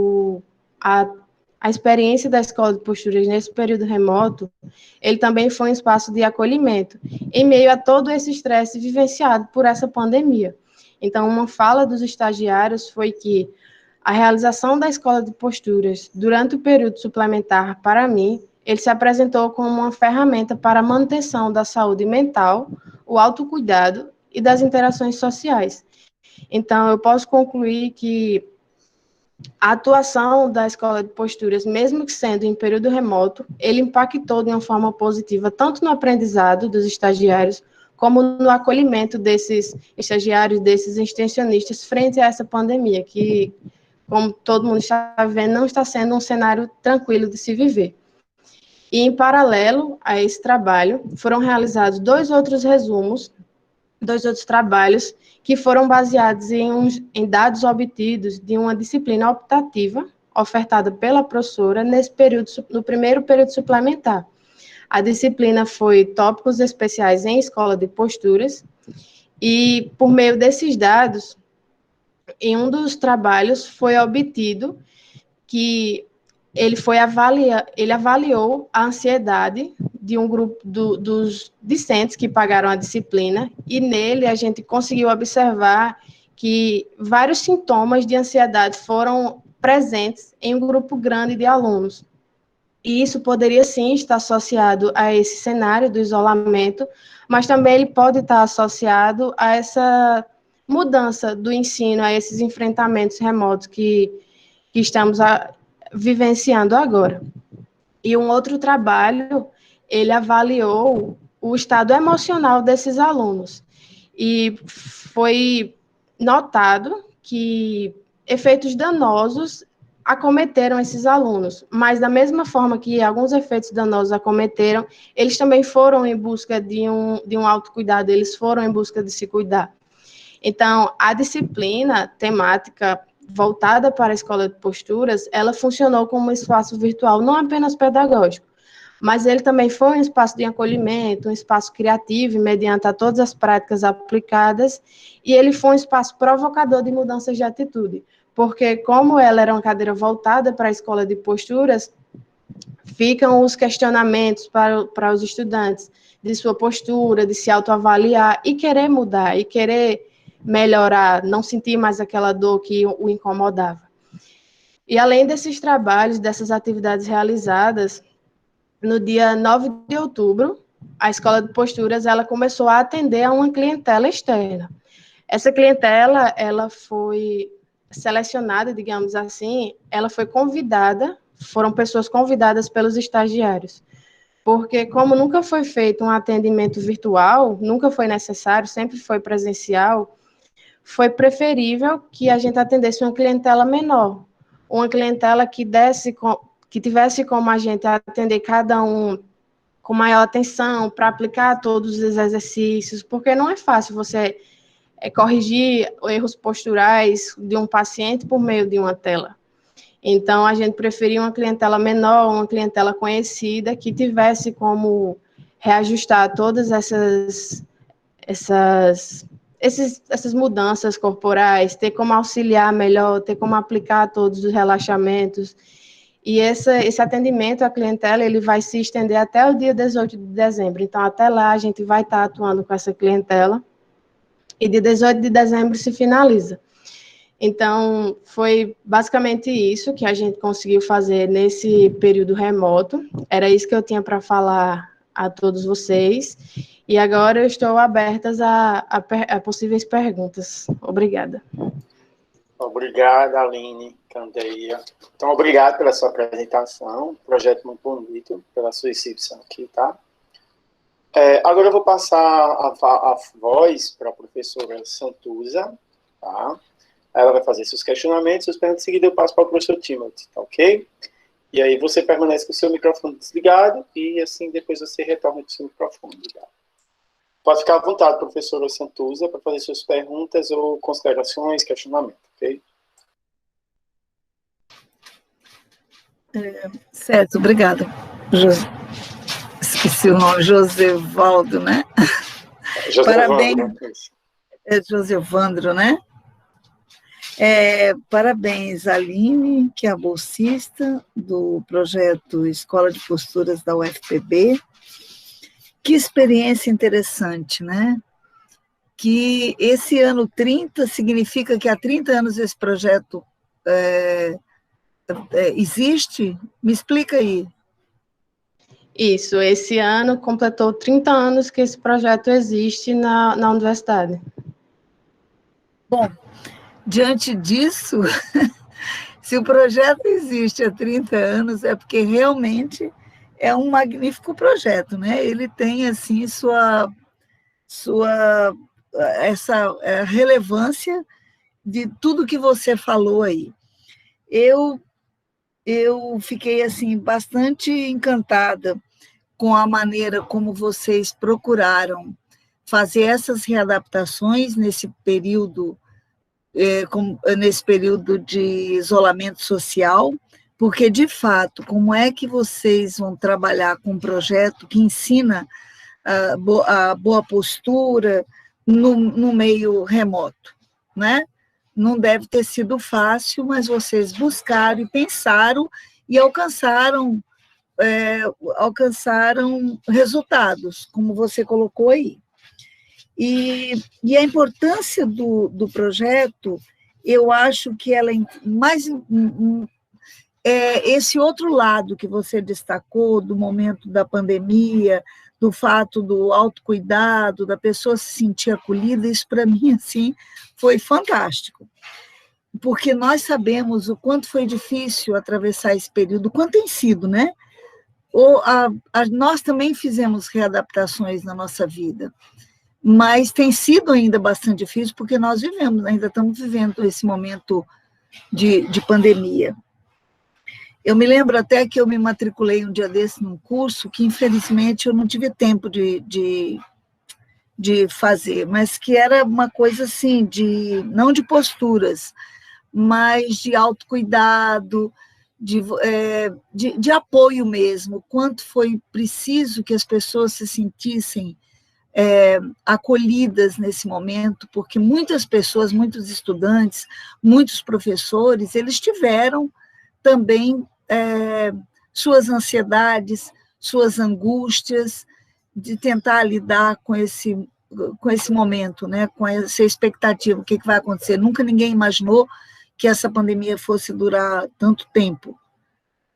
a experiência da Escola de Posturas nesse período remoto, ele também foi um espaço de acolhimento, em meio a todo esse estresse vivenciado por essa pandemia. Então, uma fala dos estagiários foi que a realização da Escola de Posturas durante o período suplementar, para mim, ele se apresentou como uma ferramenta para a manutenção da saúde mental, o autocuidado e das interações sociais. Então, eu posso concluir que a atuação da Escola de Posturas, mesmo que sendo em período remoto, ele impactou de uma forma positiva, tanto no aprendizado dos estagiários, como no acolhimento desses estagiários, desses extensionistas, frente a essa pandemia, que, como todo mundo está vendo, não está sendo um cenário tranquilo de se viver. E, em paralelo a esse trabalho, foram realizados dois outros trabalhos que foram baseados em dados obtidos de uma disciplina optativa ofertada pela professora no primeiro período suplementar. A disciplina foi Tópicos Especiais em Escola de Posturas, e, por meio desses dados, em um dos trabalhos foi obtido que ele avaliou a ansiedade de um grupo dos discentes que pagaram a disciplina, e nele a gente conseguiu observar que vários sintomas de ansiedade foram presentes em um grupo grande de alunos. E isso poderia, sim, estar associado a esse cenário do isolamento, mas também ele pode estar associado a essa mudança do ensino, a esses enfrentamentos remotos que estamos vivenciando agora. E um outro trabalho, ele avaliou o estado emocional desses alunos, e foi notado que efeitos danosos acometeram esses alunos, mas da mesma forma que alguns efeitos danosos acometeram, eles também foram em busca de um autocuidado, eles foram em busca de se cuidar. Então, a disciplina temática voltada para a Escola de Posturas, ela funcionou como um espaço virtual, não apenas pedagógico, mas ele também foi um espaço de acolhimento, um espaço criativo, mediante a todas as práticas aplicadas, e ele foi um espaço provocador de mudanças de atitude, porque como ela era uma cadeira voltada para a Escola de Posturas, ficam os questionamentos para os estudantes de sua postura, de se autoavaliar e querer mudar, e querer melhorar, não sentir mais aquela dor que o incomodava. E além desses trabalhos, dessas atividades realizadas, no dia 9 de outubro, a Escola de Posturas ela começou a atender a uma clientela externa. Essa clientela, ela foi selecionada, digamos assim, ela foi convidada, foram pessoas convidadas pelos estagiários, porque como nunca foi feito um atendimento virtual, nunca foi necessário, sempre foi presencial, foi preferível que a gente atendesse uma clientela menor, uma clientela que tivesse como a gente atender cada um com maior atenção, para aplicar todos os exercícios, porque não é fácil você corrigir erros posturais de um paciente por meio de uma tela. Então, a gente preferia uma clientela menor, uma clientela conhecida, que tivesse como reajustar todas essas mudanças corporais, ter como auxiliar melhor, ter como aplicar todos os relaxamentos. E esse atendimento à clientela, ele vai se estender até o dia 18 de dezembro. Então, até lá, a gente vai estar atuando com essa clientela. E de 18 de dezembro se finaliza. Então, foi basicamente isso que a gente conseguiu fazer nesse período remoto. Era isso que eu tinha para falar a todos vocês. E agora eu estou aberta a possíveis perguntas. Obrigada. Obrigada, Aline, Candeia. Então, obrigado pela sua apresentação. Projeto muito bonito, pela sua exibição aqui, tá? Agora eu vou passar a voz para a professora Santuza, tá? Ela vai fazer seus questionamentos, suas perguntas, em seguida eu passo para o professor Timothy, tá ok? E aí você permanece com o seu microfone desligado e assim depois você retorna com o seu microfone ligado. Pode ficar à vontade, professora Santuza, para fazer suas perguntas ou considerações, questionamentos, ok? Certo, obrigada. Esqueci o nome, Josevaldo, né? Parabéns. É Josevandro, né? Parabéns, Aline, que é a bolsista do projeto Escola de Posturas da UFPB. Que experiência interessante, né? Que esse ano 30 significa que há 30 anos esse projeto existe? Me explica aí. Isso, esse ano completou 30 anos que esse projeto existe na universidade. Bom, diante disso, se o projeto existe há 30 anos, é porque realmente é um magnífico projeto, né? Ele tem, assim, essa relevância de tudo que você falou aí. Eu fiquei, assim, bastante encantada com a maneira como vocês procuraram fazer essas readaptações nesse período de isolamento social, porque, de fato, como é que vocês vão trabalhar com um projeto que ensina a boa postura no meio remoto, né? Não deve ter sido fácil, mas vocês buscaram e pensaram e alcançaram resultados, como você colocou aí. E a importância do projeto, eu acho que ela é mais esse outro lado que você destacou, do momento da pandemia, do fato do autocuidado, da pessoa se sentir acolhida, isso para mim assim, foi fantástico. Porque nós sabemos o quanto foi difícil atravessar esse período, o quanto tem sido, né? Nós também fizemos readaptações na nossa vida, mas tem sido ainda bastante difícil, porque nós ainda estamos vivendo esse momento de pandemia. Eu me lembro até que eu me matriculei um dia desse num curso que, infelizmente, eu não tive tempo de fazer, mas que era uma coisa assim, não de posturas, mas de autocuidado, de apoio mesmo, quanto foi preciso que as pessoas se sentissem acolhidas nesse momento, porque muitas pessoas, muitos estudantes, muitos professores, eles tiveram também suas ansiedades, suas angústias, de tentar lidar com esse momento, né, com essa expectativa, o que vai acontecer. Nunca ninguém imaginou que essa pandemia fosse durar tanto tempo.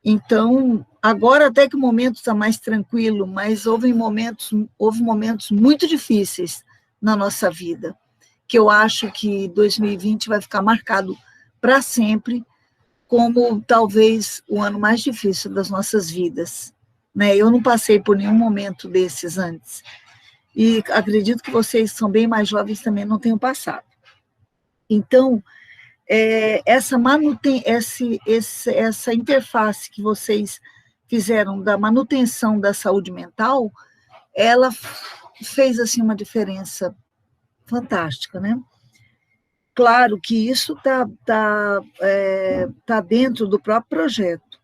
Então, agora até que o momento está mais tranquilo, mas houve momentos muito difíceis na nossa vida, que eu acho que 2020 vai ficar marcado para sempre como talvez o ano mais difícil das nossas vidas, né? Eu não passei por nenhum momento desses antes, e acredito que vocês são bem mais jovens também não tenham passado. Então, essa interface que vocês fizeram da manutenção da saúde mental, ela fez assim uma diferença fantástica, né? Claro que isso tá dentro do próprio projeto,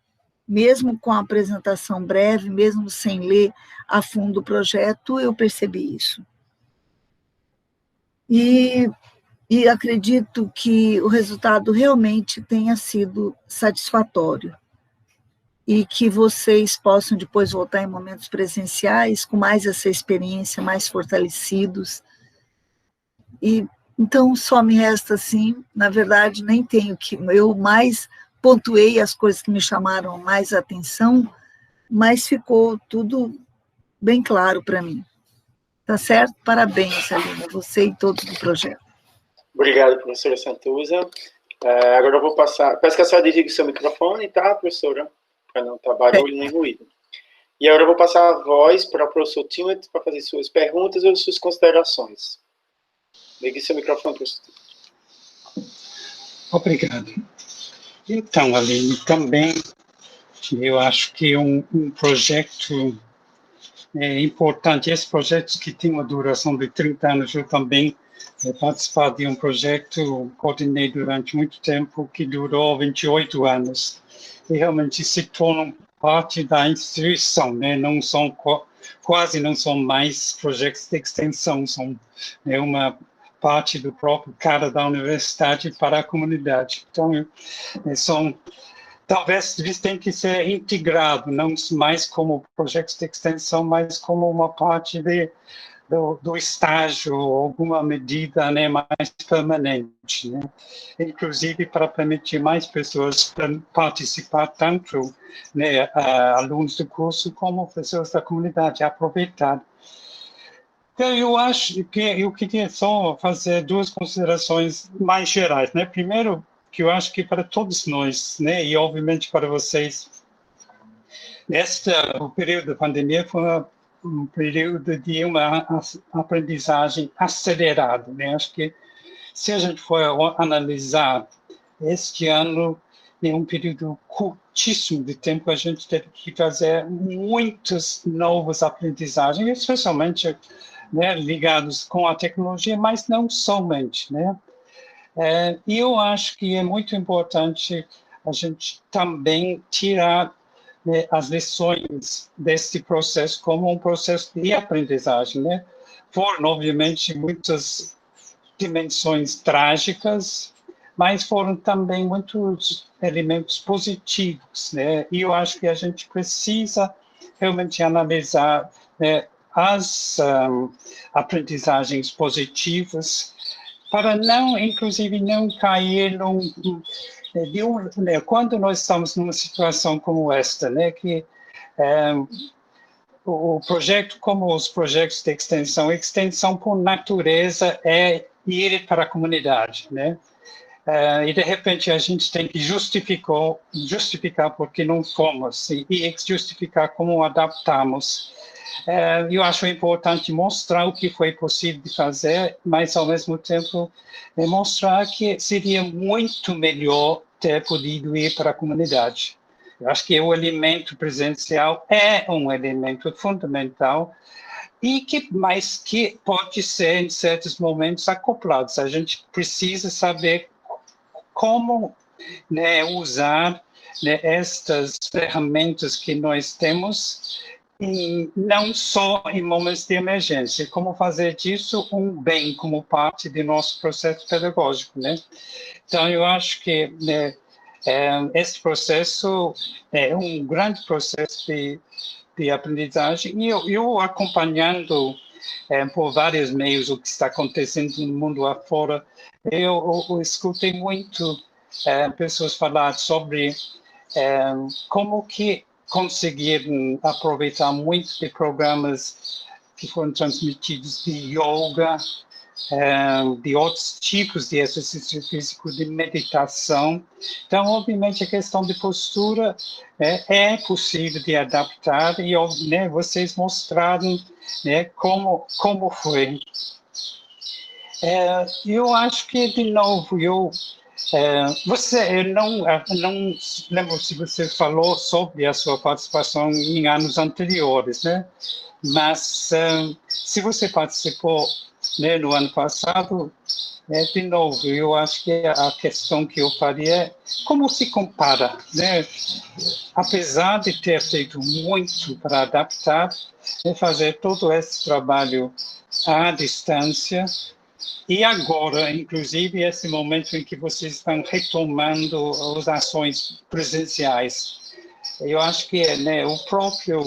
mesmo com a apresentação breve, mesmo sem ler a fundo o projeto, eu percebi isso. E acredito que o resultado realmente tenha sido satisfatório e que vocês possam depois voltar em momentos presenciais com mais essa experiência, mais fortalecidos. E então só me resta assim, na verdade nem tenho que, eu mais pontuei as coisas que me chamaram mais atenção, mas ficou tudo bem claro para mim. Tá certo? Parabéns, Aline, você e todos do projeto. Obrigado, professora Santuza. Agora eu vou passar... Peço que a senhora desligue o seu microfone, tá, professora? Para não estar barulho nem ruído. E agora eu vou passar a voz para o professor Timothy para fazer suas perguntas ou suas considerações. Ligue seu microfone, professor. Obrigado. Então, Aline, também eu acho que um projeto importante, esse projeto que tem uma duração de 30 anos, eu também participar de um projeto, coordenei durante muito tempo, que durou 28 anos, e realmente se tornam parte da instituição, né? Não são, quase não são mais projetos de extensão, são uma parte do próprio cara da universidade para a comunidade. Então, talvez eles tenham que ser integrados, não mais como projetos de extensão, mas como uma parte do estágio, alguma medida, né, mais permanente, né? Inclusive para permitir mais pessoas participar, tanto, né, alunos do curso como pessoas da comunidade, aproveitar. Então, eu acho que eu queria só fazer duas considerações mais gerais, né? Primeiro, que eu acho que para todos nós, né, e obviamente para vocês, o período da pandemia foi um período de uma aprendizagem acelerada, né? Acho que se a gente for analisar este ano, em um período curtíssimo de tempo, a gente teve que fazer muitas novas aprendizagens, especialmente, né, ligados com a tecnologia, mas não somente, né? E eu acho que é muito importante a gente também tirar, né, as lições desse processo como um processo de aprendizagem, né? Foram, obviamente, muitas dimensões trágicas, mas foram também muitos elementos positivos, né? E eu acho que a gente precisa realmente analisar, né, as aprendizagens positivas para não, inclusive, não cair quando nós estamos numa situação como esta, né, que o projeto, como os projetos de extensão por natureza é ir para a comunidade, né? E de repente a gente tem que justificar porque não fomos e justificar como adaptamos. Eu acho importante mostrar o que foi possível de fazer, mas ao mesmo tempo demonstrar que seria muito melhor ter podido ir para a comunidade. Eu acho que o elemento presencial é um elemento fundamental mas que pode ser, em certos momentos, acoplado. A gente precisa saber como, né, usar, né, estas ferramentas que nós temos, não só em momentos de emergência, como fazer disso um bem como parte do nosso processo pedagógico, né? Então, eu acho que, né, esse processo é um grande processo de aprendizagem, e eu acompanhando por vários meios o que está acontecendo no mundo afora, eu escutei muito pessoas falar sobre como que conseguiram aproveitar muito de programas que foram transmitidos de yoga, de outros tipos de exercício físico, de meditação. Então, obviamente, a questão de postura é possível de adaptar, e, né, vocês mostraram, né, como foi. Eu acho que, de novo, eu não lembro se você falou sobre a sua participação em anos anteriores, né? Mas se você participou, né, no ano passado, de novo, eu acho que a questão que eu faria é como se compara, né? Apesar de ter feito muito para adaptar, fazer todo esse trabalho à distância, e agora, inclusive, esse momento em que vocês estão retomando as ações presenciais. Eu acho que, né, o próprio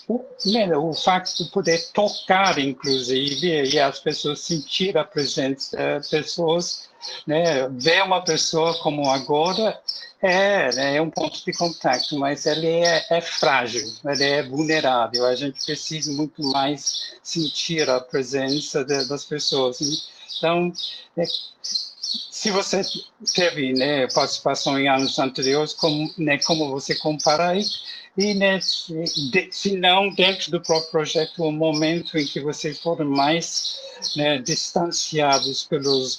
o facto de poder tocar, inclusive, e as pessoas sentir a presença das pessoas, né, ver uma pessoa como agora é um ponto de contato, mas ele é frágil, ele é vulnerável. A gente precisa muito mais sentir a presença das pessoas. Então, se você teve, né, participação em anos anteriores, como você compara aí? E, né, se não, dentro do próprio projeto, o momento em que vocês foram mais, né, distanciados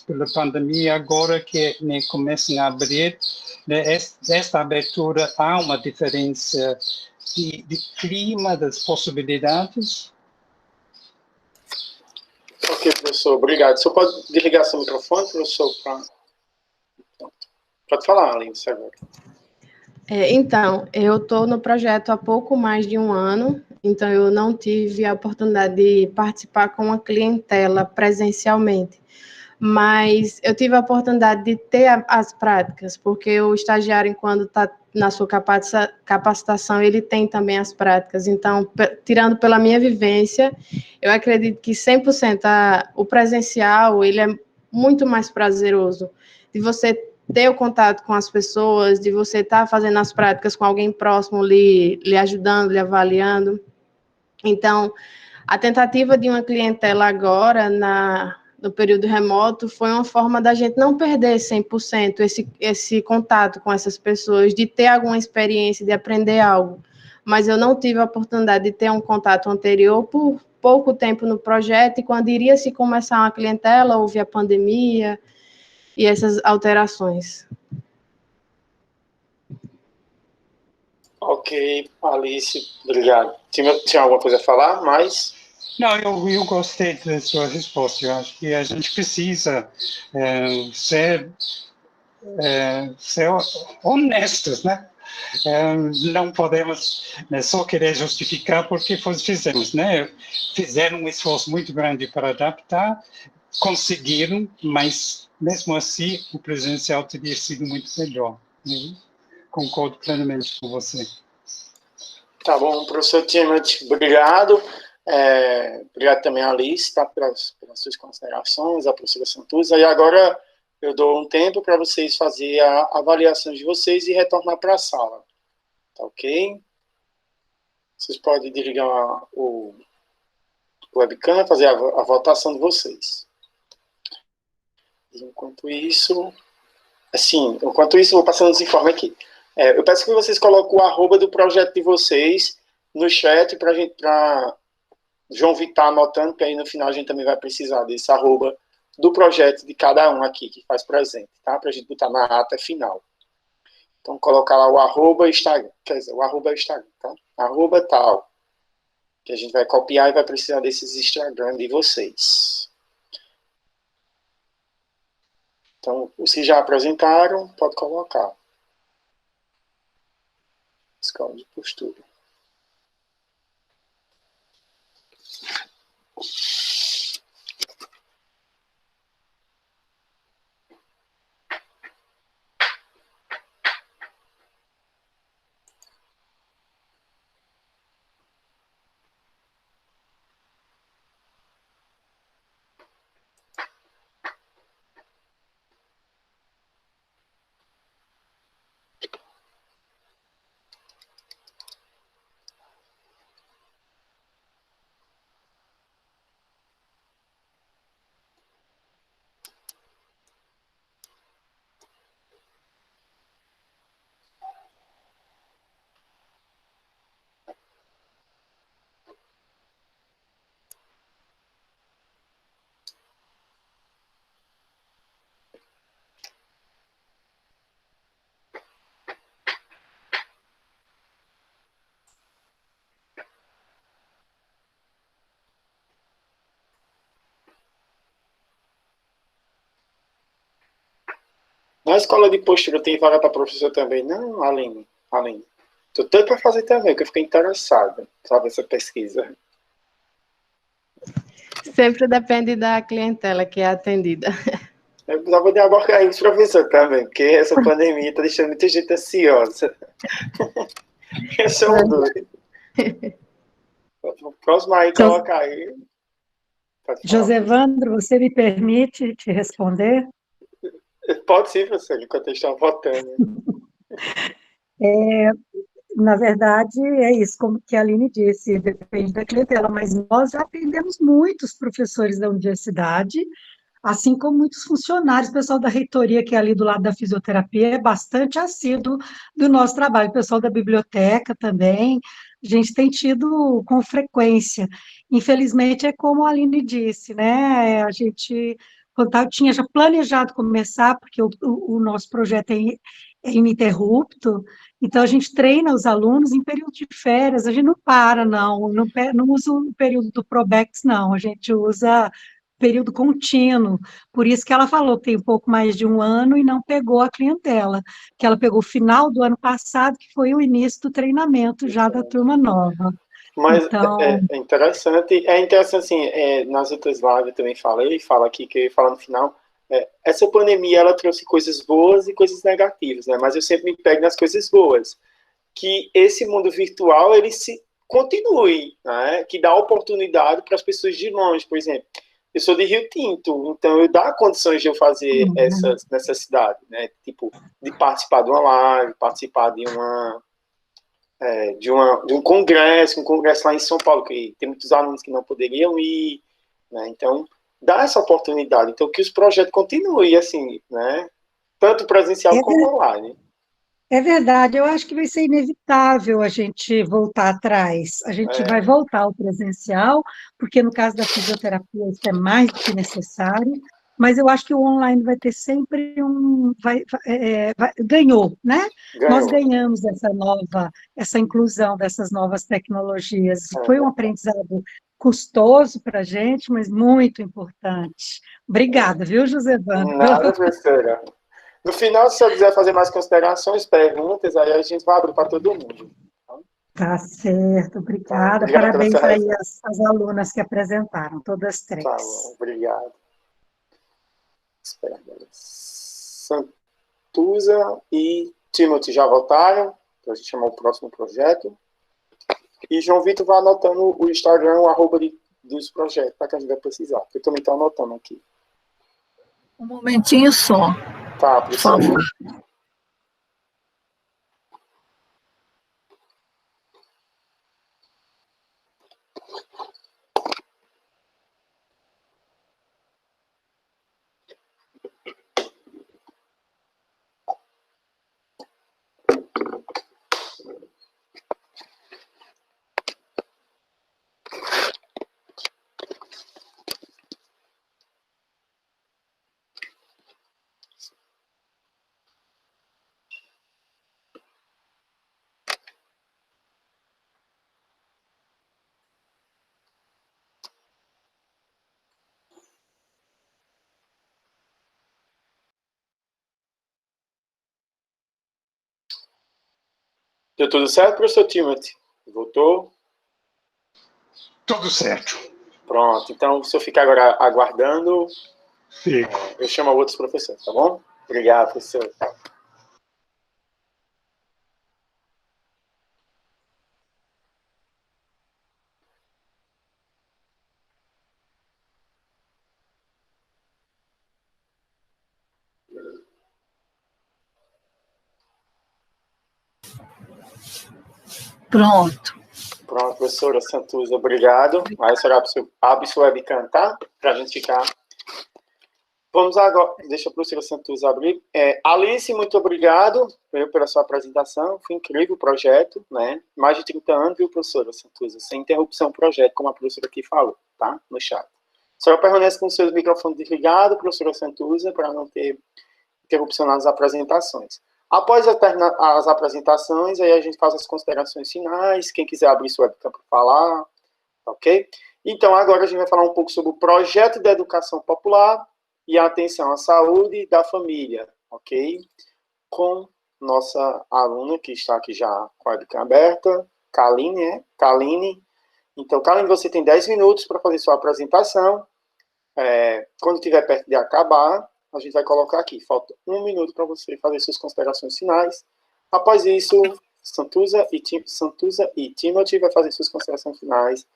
pela pandemia, agora que, né, começam a abrir, né, esta abertura, há uma diferença de clima, das possibilidades? Ok, professor, obrigado. O senhor pode desligar seu microfone, professor? Pode falar, Aline, agora. Então, eu estou no projeto há pouco mais de um ano, então eu não tive a oportunidade de participar com a clientela presencialmente. Mas eu tive a oportunidade de ter as práticas, porque o estagiário, quando está na sua capacitação, ele tem também as práticas. Então, tirando pela minha vivência, eu acredito que 100% o presencial, ele é muito mais prazeroso, de você ter o contato com as pessoas, de você estar fazendo as práticas com alguém próximo, lhe ajudando, lhe avaliando. Então, a tentativa de uma clientela agora, no período remoto, foi uma forma da gente não perder 100% esse contato com essas pessoas, de ter alguma experiência, de aprender algo. Mas eu não tive a oportunidade de ter um contato anterior por pouco tempo no projeto, e quando iria se começar uma clientela, houve a pandemia e essas alterações. Ok, Alice, obrigado. Tinha alguma coisa a falar, mais? Não, eu gostei da sua resposta. Eu acho que a gente precisa ser honestos, né? Não podemos só querer justificar porque fizemos, né? Fizeram um esforço muito grande para adaptar, conseguiram, mas mesmo assim o presencial teria sido muito melhor. Né? Concordo plenamente com você. Tá bom, professor Timothy, obrigado. Obrigado também, Alice, tá, pelas suas considerações, a professora Santos. E agora eu dou um tempo para vocês fazerem a avaliação de vocês e retornar para a sala. Tá ok? Vocês podem desligar o webcam e fazer a votação de vocês. Enquanto isso, eu vou passando os informes aqui. Eu peço que vocês coloquem o arroba do projeto de vocês no chat para João Vitar anotando, que aí no final a gente também vai precisar desse arroba do projeto de cada um aqui que faz presente, tá? Para a gente botar na ata final. Então, colocar lá o arroba Instagram, quer dizer, o arroba Instagram, tá? Arroba tal, que a gente vai copiar e vai precisar desses Instagram de vocês. Então, se já apresentaram, pode colocar. Escola de postura. Na escola de postura tem vaga para professor também? Não, Aline. Estou tanto para fazer também, porque eu fiquei interessado, sabe, essa pesquisa. Sempre depende da clientela que é atendida. Eu precisava de abarcar aí os professores também, porque essa pandemia está deixando muita gente ansiosa. Esse é um doido. Próximo aí, coloca aí. Josevandro, você me permite te responder? Pode sim, professor, enquanto eu estou votando. Na verdade, é isso, como que a Aline disse, depende da clientela, mas nós já atendemos muitos professores da universidade, assim como muitos funcionários, o pessoal da reitoria, que é ali do lado da fisioterapia, é bastante assíduo do nosso trabalho, o pessoal da biblioteca também, a gente tem tido com frequência. Infelizmente, é como a Aline disse, né, a gente tinha já planejado começar, porque o nosso projeto é ininterrupto, então a gente treina os alunos em período de férias, a gente não para, não usa o período do Probex, não, a gente usa período contínuo, por isso que ela falou que tem um pouco mais de um ano e não pegou a clientela, que ela pegou o final do ano passado, que foi o início do treinamento já da turma nova. Mas Então, é interessante. É interessante, assim, nas outras lives eu também falei, falo aqui, que eu ia falar no final, essa pandemia, ela trouxe coisas boas e coisas negativas, né? Mas eu sempre me pego nas coisas boas. Que esse mundo virtual, ele se continue, né? Que dá oportunidade para as pessoas de longe, por exemplo. Eu sou de Rio Tinto, então eu dá condições de eu fazer essas necessidades, né? Tipo, de participar de uma live, participar de um congresso lá em São Paulo, que tem muitos alunos que não poderiam ir, né? Então, dá essa oportunidade. Então, que os projetos continuem, assim, né? Tanto presencial como online. é verdade, eu acho que vai ser inevitável a gente voltar atrás. A gente vai voltar ao presencial, porque no caso da fisioterapia isso é mais do que necessário, mas eu acho que o online vai ter sempre ganhou, né? Nós ganhamos essa inclusão dessas novas tecnologias. Foi um aprendizado custoso para a gente, mas muito importante. Obrigada, viu, Josevana? Nada, professora. No final, se eu quiser fazer mais considerações, perguntas, aí a gente vai abrir para todo mundo. Tá certo, obrigada. Obrigado Parabéns pela aí às alunas que apresentaram, todas três. Tá bom, obrigado. Espera, Santuza e Timothy já voltaram, para a gente chamar o próximo projeto. E João Vitor vai anotando o Instagram, o arroba dos projetos, para que a gente vai precisar. Eu também estou anotando aqui. Um momentinho só. Tá, por favor. Deu tudo certo, professor Timothy? Voltou? Tudo certo. Pronto, então se eu ficar agora aguardando, Fico. Eu chamo outros professores, tá bom? Obrigado, professor. Pronto. Pronto, professora Santuza, obrigado. Aí a senhora abre sua webcam, tá? Para a gente ficar. Vamos agora, deixa a professora Santuza abrir. Alice, muito obrigado pela sua apresentação, foi incrível o projeto, né? Mais de 30 anos, viu, professora Santuza? Sem interrupção o projeto, como a professora aqui falou, tá? No chat. A senhora permanece com seus microfones desligados, professora Santuza, para não ter interrupção nas apresentações. Após as apresentações, aí a gente faz as considerações finais, quem quiser abrir sua webcam para falar, ok? Então, agora a gente vai falar um pouco sobre o projeto da educação popular e a atenção à saúde da família, ok? Com nossa aluna, que está aqui já com a webcam aberta, Kaline, né? Kaline. Então, Kaline, você tem 10 minutos para fazer sua apresentação. Quando estiver perto de acabar, a gente vai colocar aqui, falta 1 minuto para você fazer suas considerações finais. Após isso, Santuza e Timothy vai fazer suas considerações finais.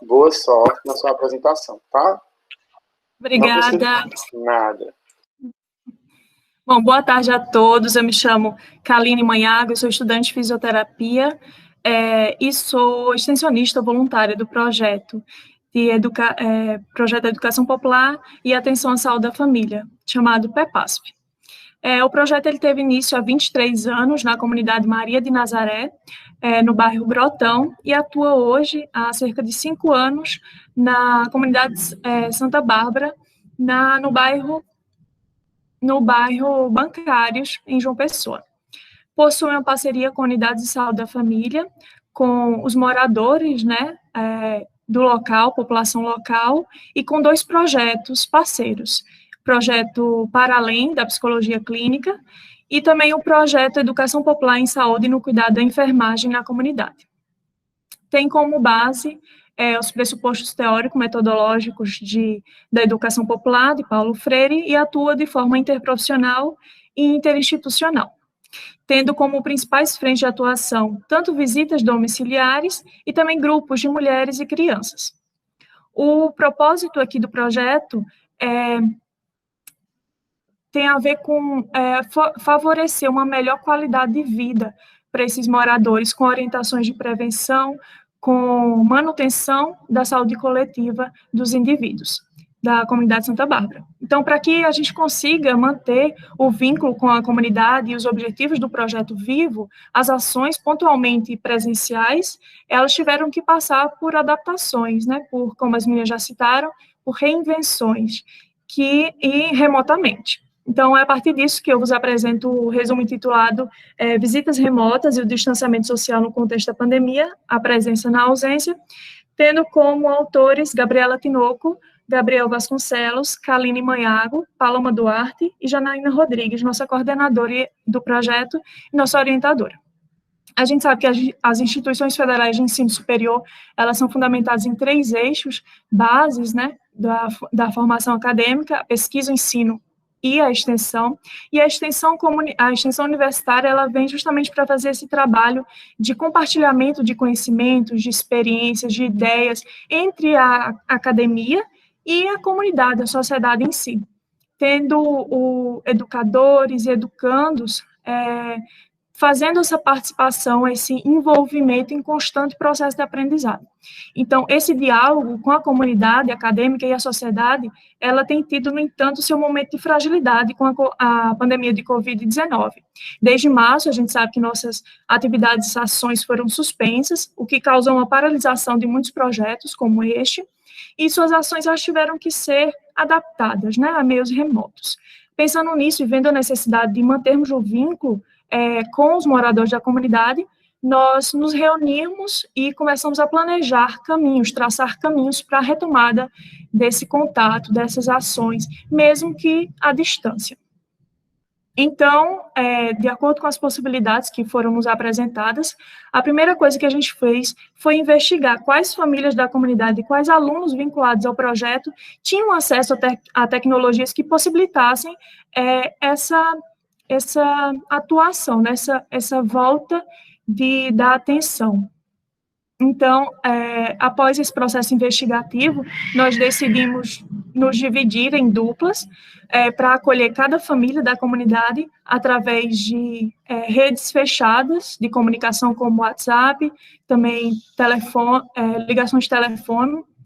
Boa sorte na sua apresentação, tá? Obrigada. Nada. Bom, boa tarde a todos. Eu me chamo Kaline Manhago, eu sou estudante de fisioterapia e sou extensionista voluntária do projeto Projeto de Educação Popular e Atenção à Saúde da Família, chamado PEPASP. O projeto ele teve início há 23 anos na comunidade Maria de Nazaré, no bairro Brotão, e atua hoje há cerca de 5 anos na comunidade Santa Bárbara, no bairro Bancários, em João Pessoa. Possui uma parceria com a Unidade de Saúde da Família, com os moradores, né, do local, população local, e com 2 projetos parceiros. Projeto Para Além da Psicologia Clínica e também o projeto Educação Popular em Saúde e no Cuidado da Enfermagem na Comunidade. tem como base os pressupostos teórico-metodológicos da educação popular, de Paulo Freire, e atua de forma interprofissional e interinstitucional, tendo como principais frentes de atuação tanto visitas domiciliares e também grupos de mulheres e crianças. O propósito aqui do projeto tem a ver com favorecer uma melhor qualidade de vida para esses moradores, com orientações de prevenção, com manutenção da saúde coletiva dos indivíduos da comunidade Santa Bárbara. Então, para que a gente consiga manter o vínculo com a comunidade e os objetivos do projeto vivo, as ações pontualmente presenciais, elas tiveram que passar por adaptações, né, por, como as meninas já citaram, por reinvenções, e remotamente. Então, é a partir disso que eu vos apresento o resumo intitulado Visitas Remotas e o Distanciamento Social no Contexto da Pandemia, a Presença na Ausência, tendo como autores Gabriela Tinoco, Gabriel Vasconcelos, Kaline Manhago, Paloma Duarte e Janaína Rodrigues, nossa coordenadora do projeto e nossa orientadora. A gente sabe que as instituições federais de ensino superior, elas são fundamentadas em 3 eixos, bases, né, da formação acadêmica, a pesquisa, o ensino e a extensão universitária, ela vem justamente para fazer esse trabalho de compartilhamento de conhecimentos, de experiências, de ideias entre a academia e a comunidade, a sociedade em si, tendo educadores e educandos fazendo essa participação, esse envolvimento em constante processo de aprendizado. Então, esse diálogo com a comunidade acadêmica e a sociedade, ela tem tido, no entanto, seu momento de fragilidade com a pandemia de Covid-19. Desde março, a gente sabe que nossas atividades e ações foram suspensas, o que causou uma paralisação de muitos projetos, como este, e suas ações elas tiveram que ser adaptadas, né, a meios remotos. Pensando nisso e vendo a necessidade de mantermos o vínculo com os moradores da comunidade, nós nos reunimos e começamos a planejar caminhos, traçar caminhos para a retomada desse contato, dessas ações, mesmo que à distância. Então, de acordo com as possibilidades que foram nos apresentadas, a primeira coisa que a gente fez foi investigar quais famílias da comunidade e quais alunos vinculados ao projeto tinham acesso a tecnologias que possibilitassem essa atuação, né, essa volta da atenção. Então, após esse processo investigativo, nós decidimos nos dividir em duplas para acolher cada família da comunidade através de redes fechadas de comunicação como WhatsApp, também ligações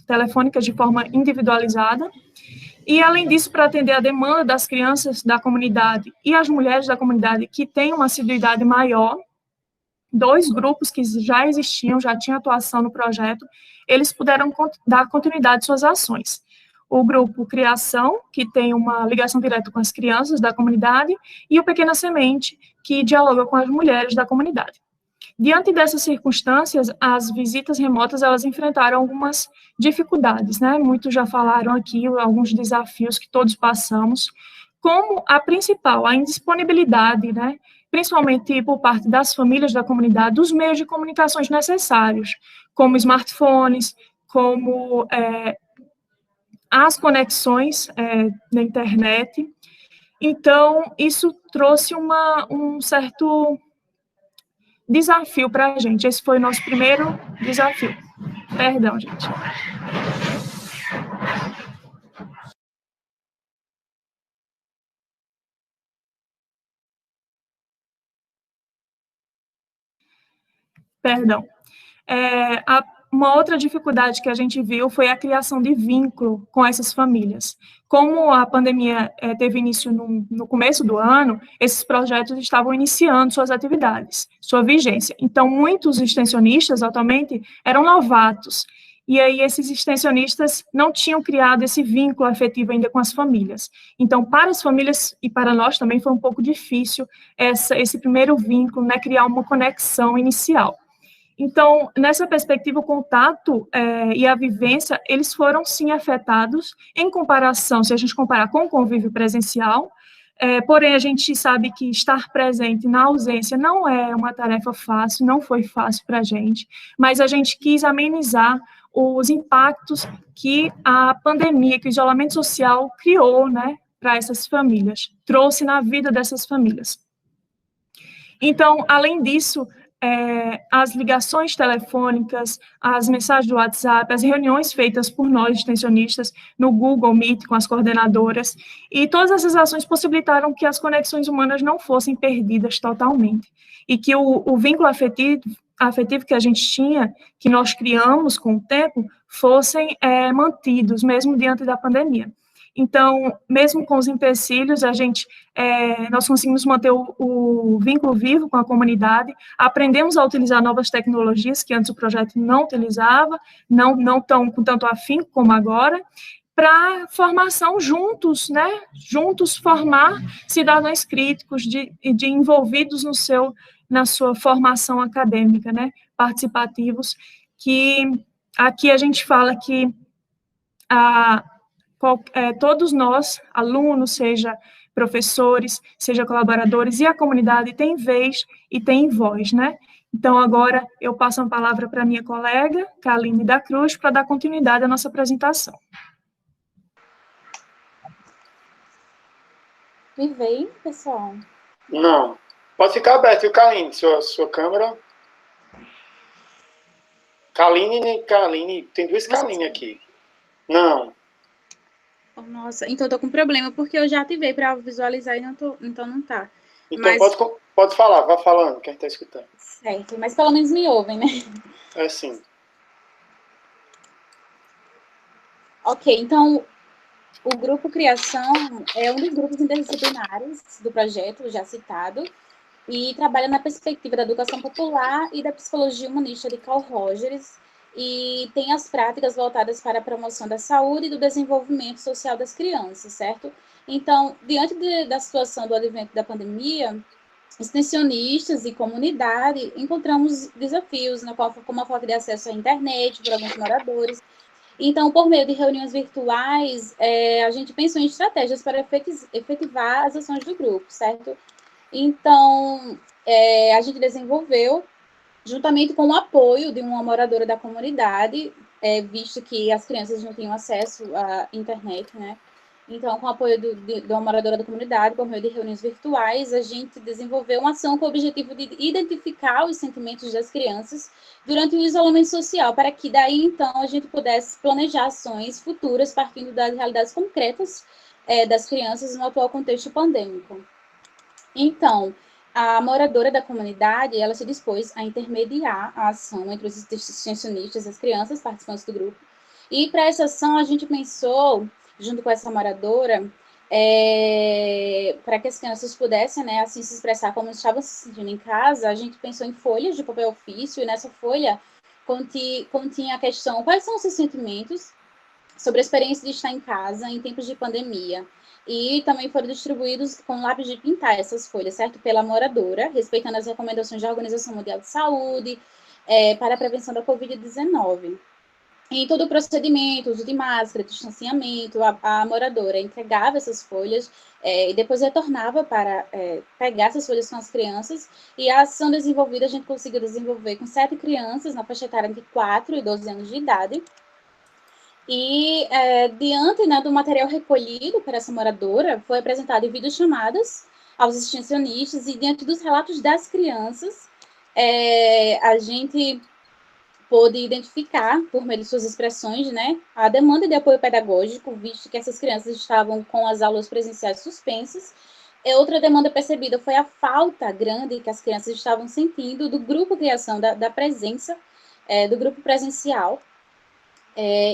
telefônicas de forma individualizada. E, além disso, para atender a demanda das crianças da comunidade e as mulheres da comunidade que têm uma assiduidade maior, 2 grupos que já existiam, já tinham atuação no projeto, eles puderam dar continuidade às suas ações. O grupo Criação, que tem uma ligação direta com as crianças da comunidade, e o Pequena Semente, que dialoga com as mulheres da comunidade. Diante dessas circunstâncias, as visitas remotas, elas enfrentaram algumas dificuldades, né? Muitos já falaram aqui, alguns desafios que todos passamos, como a principal, a indisponibilidade, né? Principalmente por parte das famílias da comunidade, dos meios de comunicações necessários, como smartphones, como as conexões da internet. Então, isso trouxe um certo desafio para a gente. Esse foi o nosso primeiro desafio. Perdão, gente. Perdão. Uma outra dificuldade que a gente viu foi a criação de vínculo com essas famílias. Como a pandemia teve início no começo do ano, esses projetos estavam iniciando suas atividades, sua vigência. Então, muitos extensionistas, atualmente, eram novatos. E aí, esses extensionistas não tinham criado esse vínculo afetivo ainda com as famílias. Então, para as famílias e para nós também foi um pouco difícil esse primeiro vínculo, né, criar uma conexão inicial. Então, nessa perspectiva, o contato e a vivência, eles foram, sim, afetados em comparação, se a gente comparar com o convívio presencial, Porém, a gente sabe que estar presente na ausência não é uma tarefa fácil, não foi fácil para a gente, mas a gente quis amenizar os impactos que a pandemia, que o isolamento social criou, né, para essas famílias, trouxe na vida dessas famílias. Então, além disso, as ligações telefônicas, as mensagens do WhatsApp, as reuniões feitas por nós, extensionistas, no Google Meet com as coordenadoras, e todas essas ações possibilitaram que as conexões humanas não fossem perdidas totalmente, e que o vínculo afetivo que a gente tinha, que nós criamos com o tempo, fossem mantidos, mesmo diante da pandemia. Então, mesmo com os empecilhos, nós conseguimos manter o vínculo vivo com a comunidade, aprendemos a utilizar novas tecnologias que antes o projeto não utilizava, não tão com tanto afinco como agora, para formação juntos, né? Juntos formar cidadãos críticos, de envolvidos na sua formação acadêmica, né? Participativos, que aqui a gente fala que todos nós, alunos, seja professores, seja colaboradores, e a comunidade tem vez e tem voz, né? Então, agora, eu passo a palavra para a minha colega, Kaline da Cruz, para dar continuidade à nossa apresentação. Me veem, pessoal? Não. Pode ficar aberto, viu, Kaline? Sua câmera. Kaline, tem duas Kaline aqui. Não. Nossa, então eu tô com problema, porque eu já ativei para visualizar e então não tá. Então mas... pode falar, vá falando, quem está escutando. Certo, mas pelo menos me ouvem, né? Sim. Ok, então o Grupo Criação é um dos grupos interdisciplinares do projeto, já citado, e trabalha na perspectiva da educação popular e da psicologia humanista de Carl Rogers, e tem as práticas voltadas para a promoção da saúde e do desenvolvimento social das crianças, certo? Então, diante da situação do advento da pandemia, extensionistas e comunidade encontramos desafios, como a falta de acesso à internet por alguns moradores. Então, por meio de reuniões virtuais, a gente pensou em estratégias para efetivar as ações do grupo, certo? Então, a gente desenvolveu, juntamente com o apoio de uma moradora da comunidade, visto que as crianças não tinham acesso à internet, né? Então, com o apoio de uma moradora da comunidade, por meio de reuniões virtuais, a gente desenvolveu uma ação com o objetivo de identificar os sentimentos das crianças durante o isolamento social, para que daí, então, a gente pudesse planejar ações futuras partindo das realidades concretas das crianças no atual contexto pandêmico. Então, a moradora da comunidade, ela se dispôs a intermediar a ação entre os extensionistas e as crianças participantes do grupo. E para essa ação, a gente pensou, junto com essa moradora, para que as crianças pudessem, né, assim, se expressar como estavam se sentindo em casa, a gente pensou em folhas de papel ofício, e nessa folha continha a questão: quais são os seus sentimentos sobre a experiência de estar em casa em tempos de pandemia? E também foram distribuídos com lápis de pintar essas folhas, certo? Pela moradora, respeitando as recomendações da Organização Mundial de Saúde para a prevenção da Covid-19. Em todo o procedimento, uso de máscara, distanciamento, a moradora entregava essas folhas e depois retornava para pegar essas folhas com as crianças. E a ação desenvolvida, a gente conseguiu desenvolver com 7 crianças na faixa etária entre 4 e 12 anos de idade. E, diante, né, do material recolhido por essa moradora, foi apresentado em videochamadas aos extensionistas, e diante dos relatos das crianças, a gente pôde identificar, por meio de suas expressões, né, a demanda de apoio pedagógico, visto que essas crianças estavam com as aulas presenciais suspensas. Outra demanda percebida foi a falta grande que as crianças estavam sentindo do grupo criação, da presença do grupo presencial,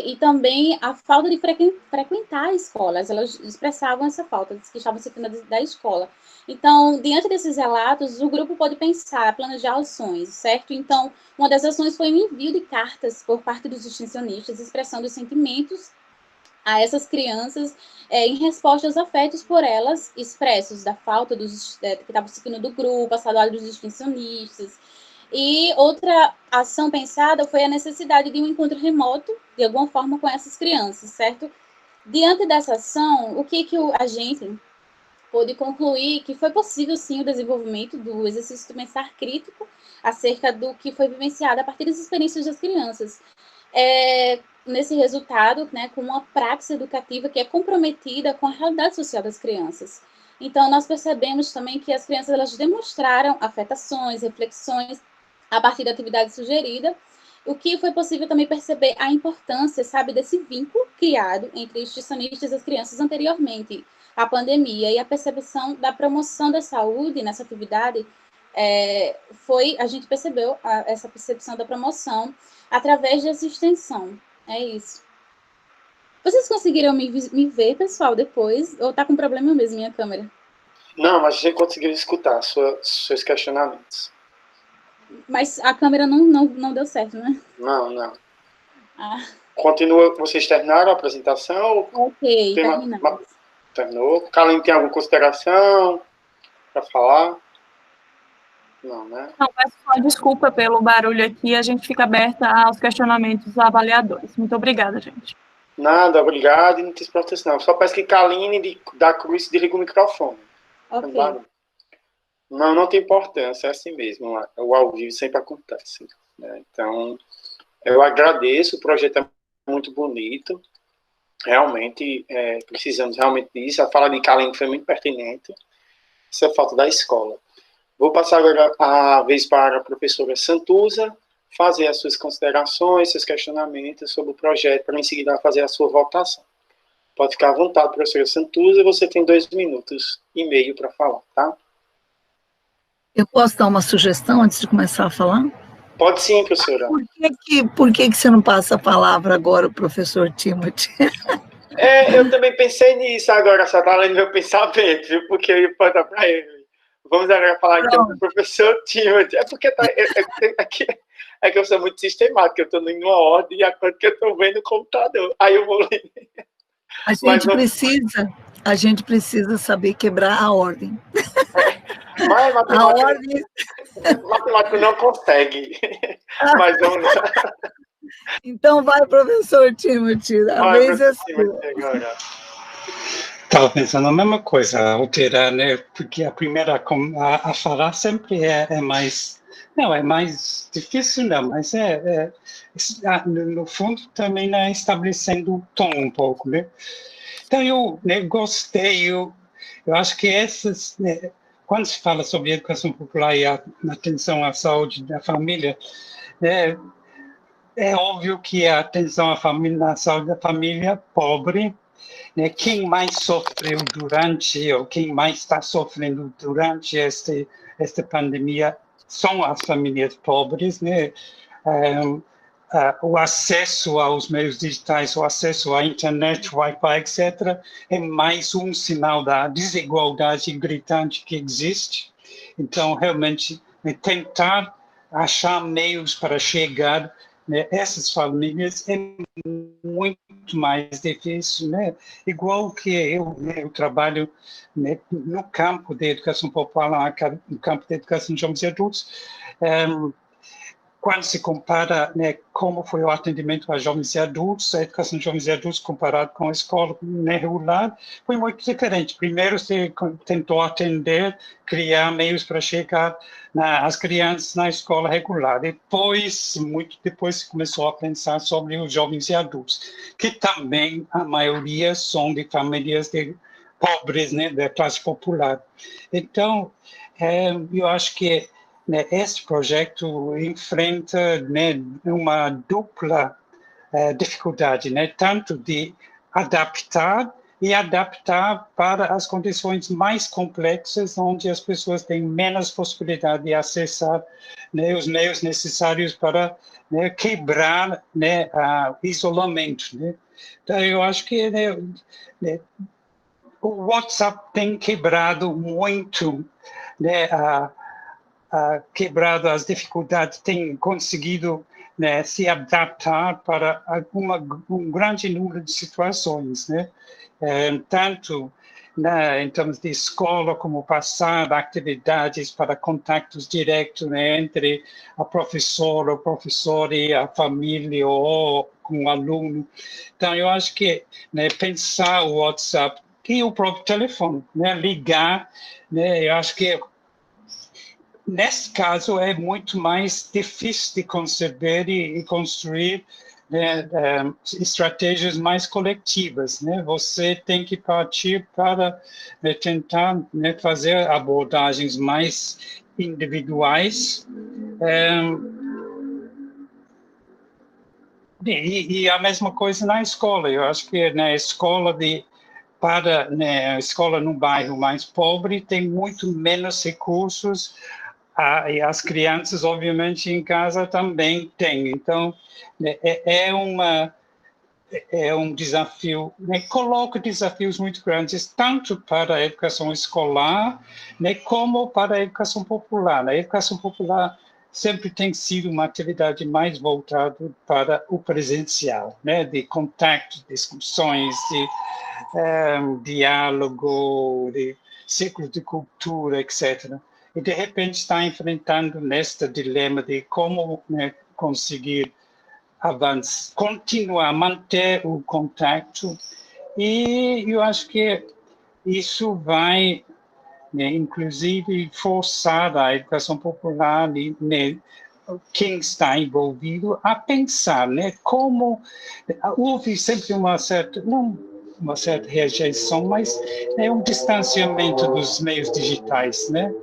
e também a falta de frequentar a escola. Elas expressavam essa falta, que estavam sentindo da escola. Então, diante desses relatos, o grupo pode pensar, planejar ações, certo? Então, uma das ações foi o envio de cartas por parte dos extensionistas, expressando os sentimentos a essas crianças em resposta aos afetos por elas expressos, da falta que estavam sentindo do grupo, a saudade dos extensionistas. E outra ação pensada foi a necessidade de um encontro remoto, de alguma forma, com essas crianças, certo? Diante dessa ação, o que a gente pôde concluir que foi possível, sim, o desenvolvimento do exercício do pensar crítico acerca do que foi vivenciado a partir das experiências das crianças. Nesse resultado, né, com uma praxis educativa que é comprometida com a realidade social das crianças. Então, nós percebemos também que as crianças elas demonstraram afetações, reflexões a partir da atividade sugerida, o que foi possível também perceber a importância, sabe, desse vínculo criado entre os institucionistas e as crianças anteriormente à pandemia, e a percepção da promoção da saúde nessa atividade a gente percebeu essa percepção da promoção através dessa extensão. É isso. Vocês conseguiram me ver, pessoal, depois? Ou tá com problema mesmo minha câmera? Não, mas a gente conseguiu escutar seus questionamentos. Mas a câmera não deu certo, né? Não. Ah. Continua, vocês terminaram a apresentação? Ok, terminamos. Terminou. Kaline, tem alguma consideração para falar? Não, né? Não, peço só desculpa pelo barulho aqui, a gente fica aberta aos questionamentos dos avaliadores. Muito obrigada, gente. Nada, obrigado, e não tem proteção. Só peço que Kaline da Cruz desliga o microfone. Ok. Não tem importância, é assim mesmo. O ao vivo sempre acontece. Né? Então, eu agradeço, o projeto é muito bonito. Realmente, precisamos realmente disso. A fala de Kaline foi muito pertinente. Isso é falta da escola. Vou passar agora a vez para a professora Santuza fazer as suas considerações, seus questionamentos sobre o projeto, para em seguida fazer a sua votação. Pode ficar à vontade, professora Santuza, você tem 2,5 minutos para falar, tá? Eu posso dar uma sugestão antes de começar a falar? Pode sim, professora. Por que você não passa a palavra agora, professor Timothy? Eu também pensei nisso agora, só está lendo meu pensamento, viu? Porque eu ia botar para ele. Vamos agora falar então com o professor Timothy. É porque é que eu sou muito sistemático, eu estou indo uma ordem e agora que eu estou vendo o computador. Aí eu vou ler. A gente precisa saber quebrar a ordem. Mas matemática não consegue. Mas vamos lá. Então vai, professor Timothy. A vez é sua. Estava pensando a mesma coisa, alterar, né? Porque a primeira a falar sempre é mais... Não, é mais difícil, não, mas no fundo também estabelecendo o tom um pouco, né? Então, eu gostei, eu acho que essas... Né, quando se fala sobre educação popular e a atenção à saúde da família, é óbvio que a atenção à família, à saúde da família pobre, né, quem mais sofreu ou quem mais está sofrendo durante esta pandemia são as famílias pobres, né? O acesso aos meios digitais, o acesso à internet, Wi-Fi, etc., é mais um sinal da desigualdade gritante que existe. Então, realmente, tentar achar meios para chegar essas famílias é muito mais difícil, né? Igual que eu trabalho no campo da educação popular, no campo da educação de jovens e adultos, quando se compara como foi o atendimento a jovens e adultos, a educação de jovens e adultos comparado com a escola regular, foi muito diferente. Primeiro se tentou atender, criar meios para chegar às crianças na escola regular. Muito depois se começou a pensar sobre os jovens e adultos, que também a maioria são de famílias pobres, né, da classe popular. Então, eu acho que este projeto enfrenta uma dupla dificuldade, tanto de adaptar para as condições mais complexas, onde as pessoas têm menos possibilidade de acessar os meios necessários para quebrar o isolamento. Então, eu acho que o WhatsApp tem quebrado muito quebrado as dificuldades, tem conseguido se adaptar para um grande número de situações, tanto em termos de escola, como passar atividades para contactos diretos entre a professora, o professor e a família ou com o aluno. Então, eu acho que pensar o WhatsApp e o próprio telefone, né? Ligar, né? Eu acho que nesse caso é muito mais difícil de conceber e construir, né, estratégias mais coletivas, né? Você tem que partir para, né, tentar, né, fazer abordagens mais individuais. E a mesma coisa na escola. Eu acho que na escola a escola no bairro mais pobre tem muito menos recursos, e as crianças, obviamente, em casa também têm. Então, é um desafio, né? Coloca desafios muito grandes, tanto para a educação escolar, né, como para a educação popular. A educação popular sempre tem sido uma atividade mais voltada para o presencial, né, de contato, discussões, de diálogo, de ciclo de cultura, etc. E, de repente, está enfrentando neste dilema de como, né, conseguir avançar, continuar, manter o contato. E eu acho que isso vai, né, inclusive, forçar a educação popular, né, quem está envolvido, a pensar, né, como houve sempre uma certa, não uma certa rejeição, mas é um distanciamento dos meios digitais, né?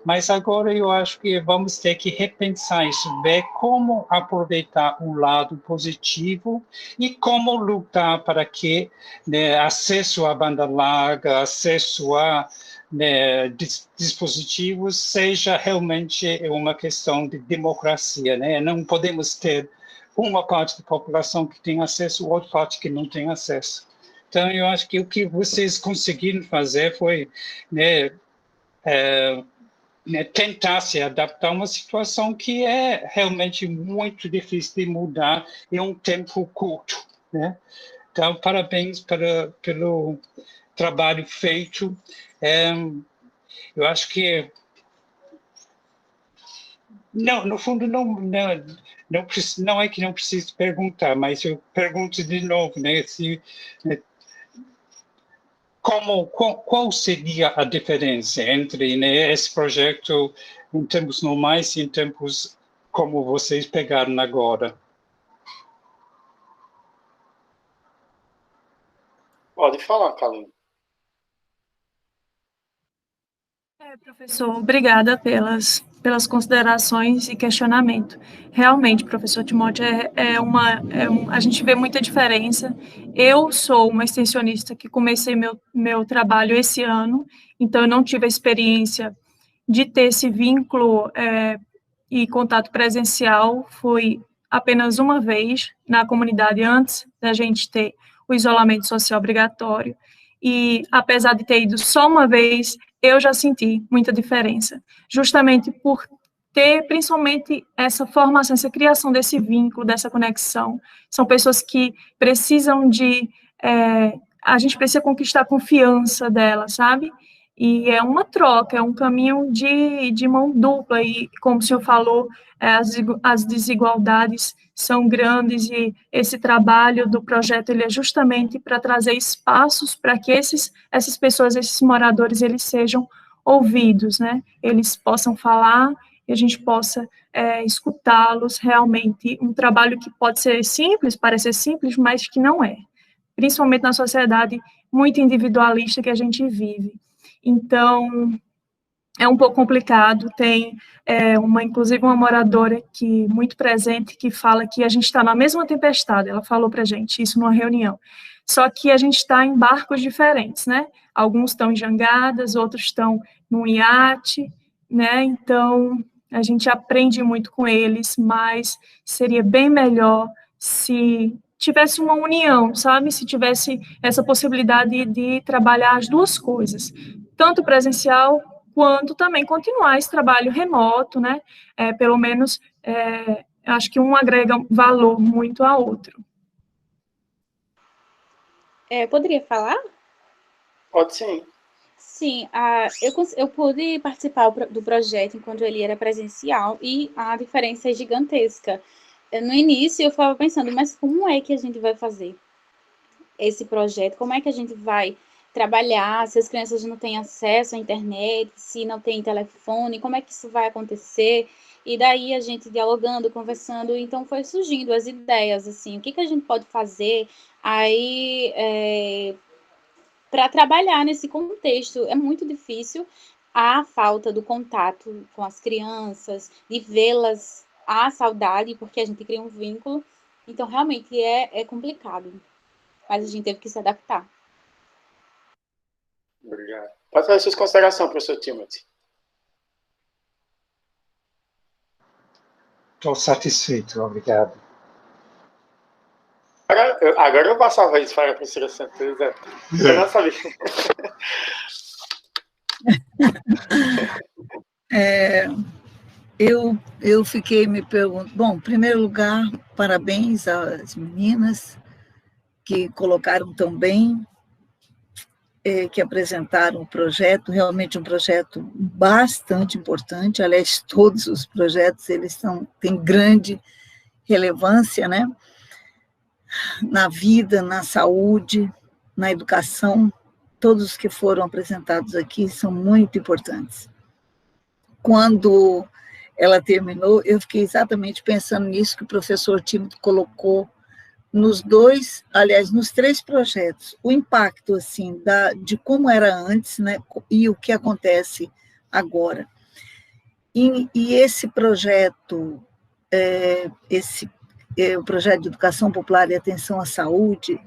Mas agora eu acho que vamos ter que repensar isso, ver como aproveitar o lado positivo e como lutar para que, né, acesso à banda larga, acesso a, né, dispositivos seja realmente uma questão de democracia, né? Não podemos ter uma parte da população que tem acesso, outra parte que não tem acesso. Então, eu acho que o que vocês conseguiram fazer foi, né, tentar se adaptar a uma situação que é realmente muito difícil de mudar em um tempo curto, né? Então, parabéns pelo trabalho feito. Eu acho que não, no fundo não é que não preciso perguntar, mas eu pergunto de novo, né? Qual seria a diferença entre, né, esse projeto em tempos normais e em tempos como vocês pegaram agora? Pode falar, Kaline. Professor, obrigada pelas considerações e questionamento. Realmente, professor Timóteo, a gente vê muita diferença. Eu sou uma extensionista que comecei meu trabalho esse ano, então eu não tive a experiência de ter esse vínculo e contato presencial, foi apenas uma vez na comunidade antes da gente ter o isolamento social obrigatório. E apesar de ter ido só uma vez, eu já senti muita diferença, justamente por ter principalmente essa formação, essa criação desse vínculo, dessa conexão. São pessoas que precisam a gente precisa conquistar a confiança dela, sabe? E é uma troca, é um caminho de mão dupla, e como o senhor falou, as desigualdades são grandes, e esse trabalho do projeto ele é justamente para trazer espaços para que essas pessoas, esses moradores, eles sejam ouvidos, né? Eles possam falar e a gente possa escutá-los realmente. Um trabalho que pode ser simples, parecer simples, mas que não é. Principalmente na sociedade muito individualista que a gente vive. Então, é um pouco complicado. Tem inclusive uma moradora que muito presente, que fala que a gente está na mesma tempestade. Ela falou para a gente isso numa reunião. Só que a gente está em barcos diferentes, né? Alguns estão em jangadas, outros estão num iate, né? Então, a gente aprende muito com eles, mas seria bem melhor se tivesse uma união, sabe? Se tivesse essa possibilidade de trabalhar as duas coisas, tanto presencial quanto também continuar esse trabalho remoto, né? Pelo menos, acho que um agrega valor muito ao outro. Poderia falar? Pode sim. Sim, eu pude participar do projeto enquanto ele era presencial, e a diferença é gigantesca. No início eu estava pensando, mas como é que a gente vai fazer esse projeto? Como é que a gente vai trabalhar, se as crianças não têm acesso à internet, se não tem telefone, como é que isso vai acontecer? E daí a gente dialogando, conversando, então foi surgindo as ideias, assim, o que a gente pode fazer aí para trabalhar nesse contexto. É muito difícil a falta do contato com as crianças, de vê-las, a saudade, porque a gente cria um vínculo, então realmente é complicado, mas a gente teve que se adaptar. Obrigado. Pode fazer suas considerações, professor Timothy. Estou satisfeito, obrigado. Agora eu passo a voz para a professora Santuza. Eu não sabia. Eu fiquei me perguntando... Bom, em primeiro lugar, parabéns às meninas que colocaram tão bem, que apresentaram o projeto, realmente um projeto bastante importante. Aliás, todos os projetos eles têm grande relevância, né? Na vida, na saúde, na educação, todos os que foram apresentados aqui são muito importantes. Quando ela terminou, eu fiquei exatamente pensando nisso que o professor Timothy colocou nos nos 3 projetos, o impacto, assim, de como era antes, né, e o que acontece agora. E esse projeto, o projeto de Educação Popular e Atenção à Saúde,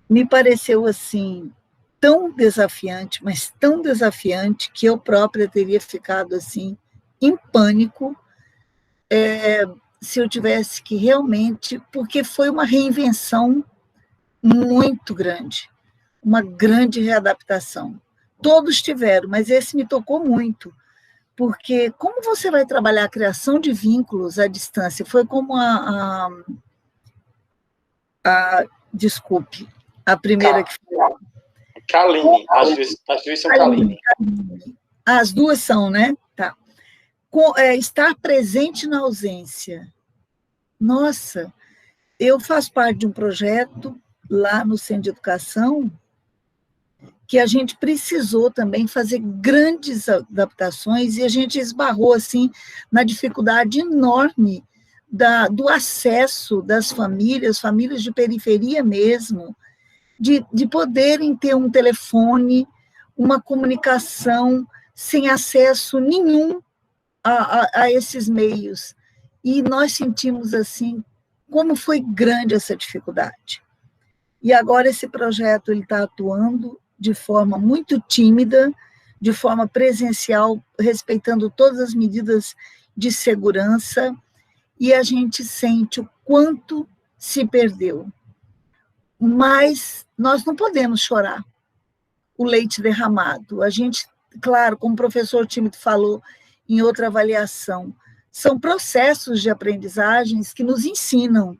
me pareceu, assim, tão desafiante, mas tão desafiante, que eu própria teria ficado, assim, em pânico, se eu tivesse que realmente, porque foi uma reinvenção muito grande, uma grande readaptação. Todos tiveram, mas esse me tocou muito, porque como você vai trabalhar a criação de vínculos à distância? Foi como desculpe, a primeira que falou. Kaline, as duas são Kaline. As duas são, né? Tá. Estar presente na ausência. Nossa, eu faço parte de um projeto lá no Centro de Educação que a gente precisou também fazer grandes adaptações e a gente esbarrou, assim, na dificuldade enorme do acesso das famílias de periferia mesmo, de poderem ter um telefone, uma comunicação sem acesso nenhum a esses meios. E nós sentimos, assim, como foi grande essa dificuldade. E agora esse projeto está atuando de forma muito tímida, de forma presencial, respeitando todas as medidas de segurança, e a gente sente o quanto se perdeu. Mas nós não podemos chorar o leite derramado. A gente, claro, como o professor Timothy falou em outra avaliação, são processos de aprendizagens que nos ensinam,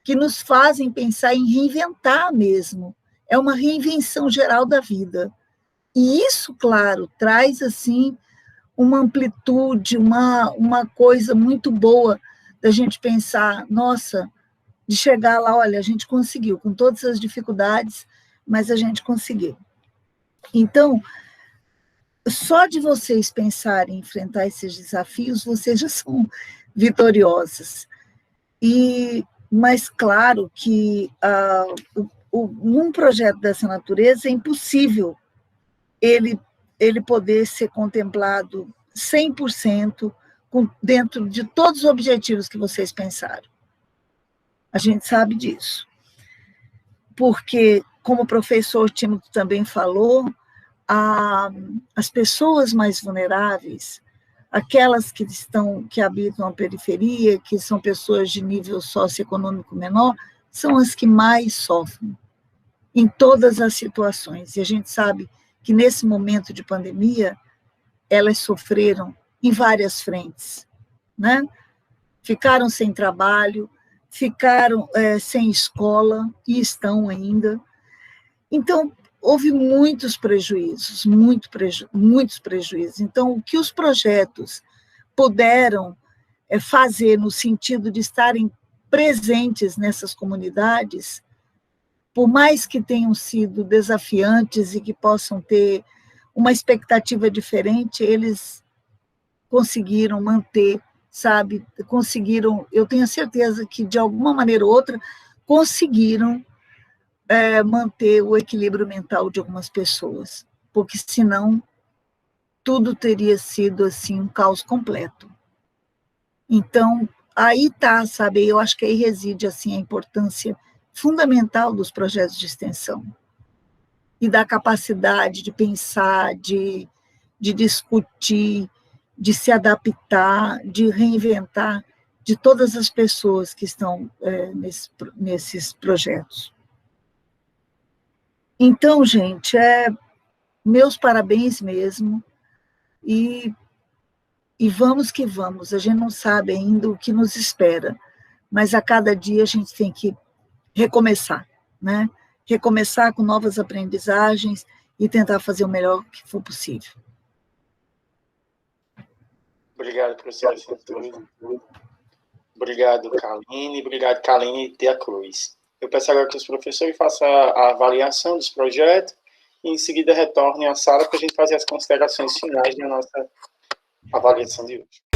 que nos fazem pensar em reinventar mesmo. É uma reinvenção geral da vida. E isso, claro, traz, assim, uma amplitude, uma coisa muito boa da gente pensar, nossa, de chegar lá, olha, a gente conseguiu, com todas as dificuldades, mas a gente conseguiu. Então, só de vocês pensarem em enfrentar esses desafios, vocês já são vitoriosas. Mas, claro, que num projeto dessa natureza é impossível ele poder ser contemplado 100% dentro de todos os objetivos que vocês pensaram. A gente sabe disso. Porque, como o professor Timothy também falou, as pessoas mais vulneráveis, aquelas que habitam a periferia, que são pessoas de nível socioeconômico menor, são as que mais sofrem em todas as situações. E a gente sabe que, nesse momento de pandemia, elas sofreram em várias frentes, né? Ficaram sem trabalho, ficaram sem escola, e estão ainda. Então, houve muitos prejuízos, muitos prejuízos. Então, o que os projetos puderam fazer no sentido de estarem presentes nessas comunidades, por mais que tenham sido desafiantes e que possam ter uma expectativa diferente, eles conseguiram manter, sabe, conseguiram, eu tenho certeza que de alguma maneira ou outra, conseguiram manter o equilíbrio mental de algumas pessoas, porque senão tudo teria sido assim um caos completo. Então, aí tá, sabe, eu acho que aí reside assim a importância fundamental dos projetos de extensão e da capacidade de pensar, de discutir, de se adaptar, de reinventar, de todas as pessoas que estão nesses projetos. Então, gente, meus parabéns mesmo, e vamos que vamos, a gente não sabe ainda o que nos espera, mas a cada dia a gente tem que recomeçar, né? Recomeçar com novas aprendizagens e tentar fazer o melhor que for possível. Obrigado, professora Santos. Obrigado, Kaline. Obrigado, Kaline Tia Cruz. Eu peço agora que os professores façam a avaliação dos projetos e, em seguida, retornem à sala para a gente fazer as considerações finais da nossa avaliação de hoje.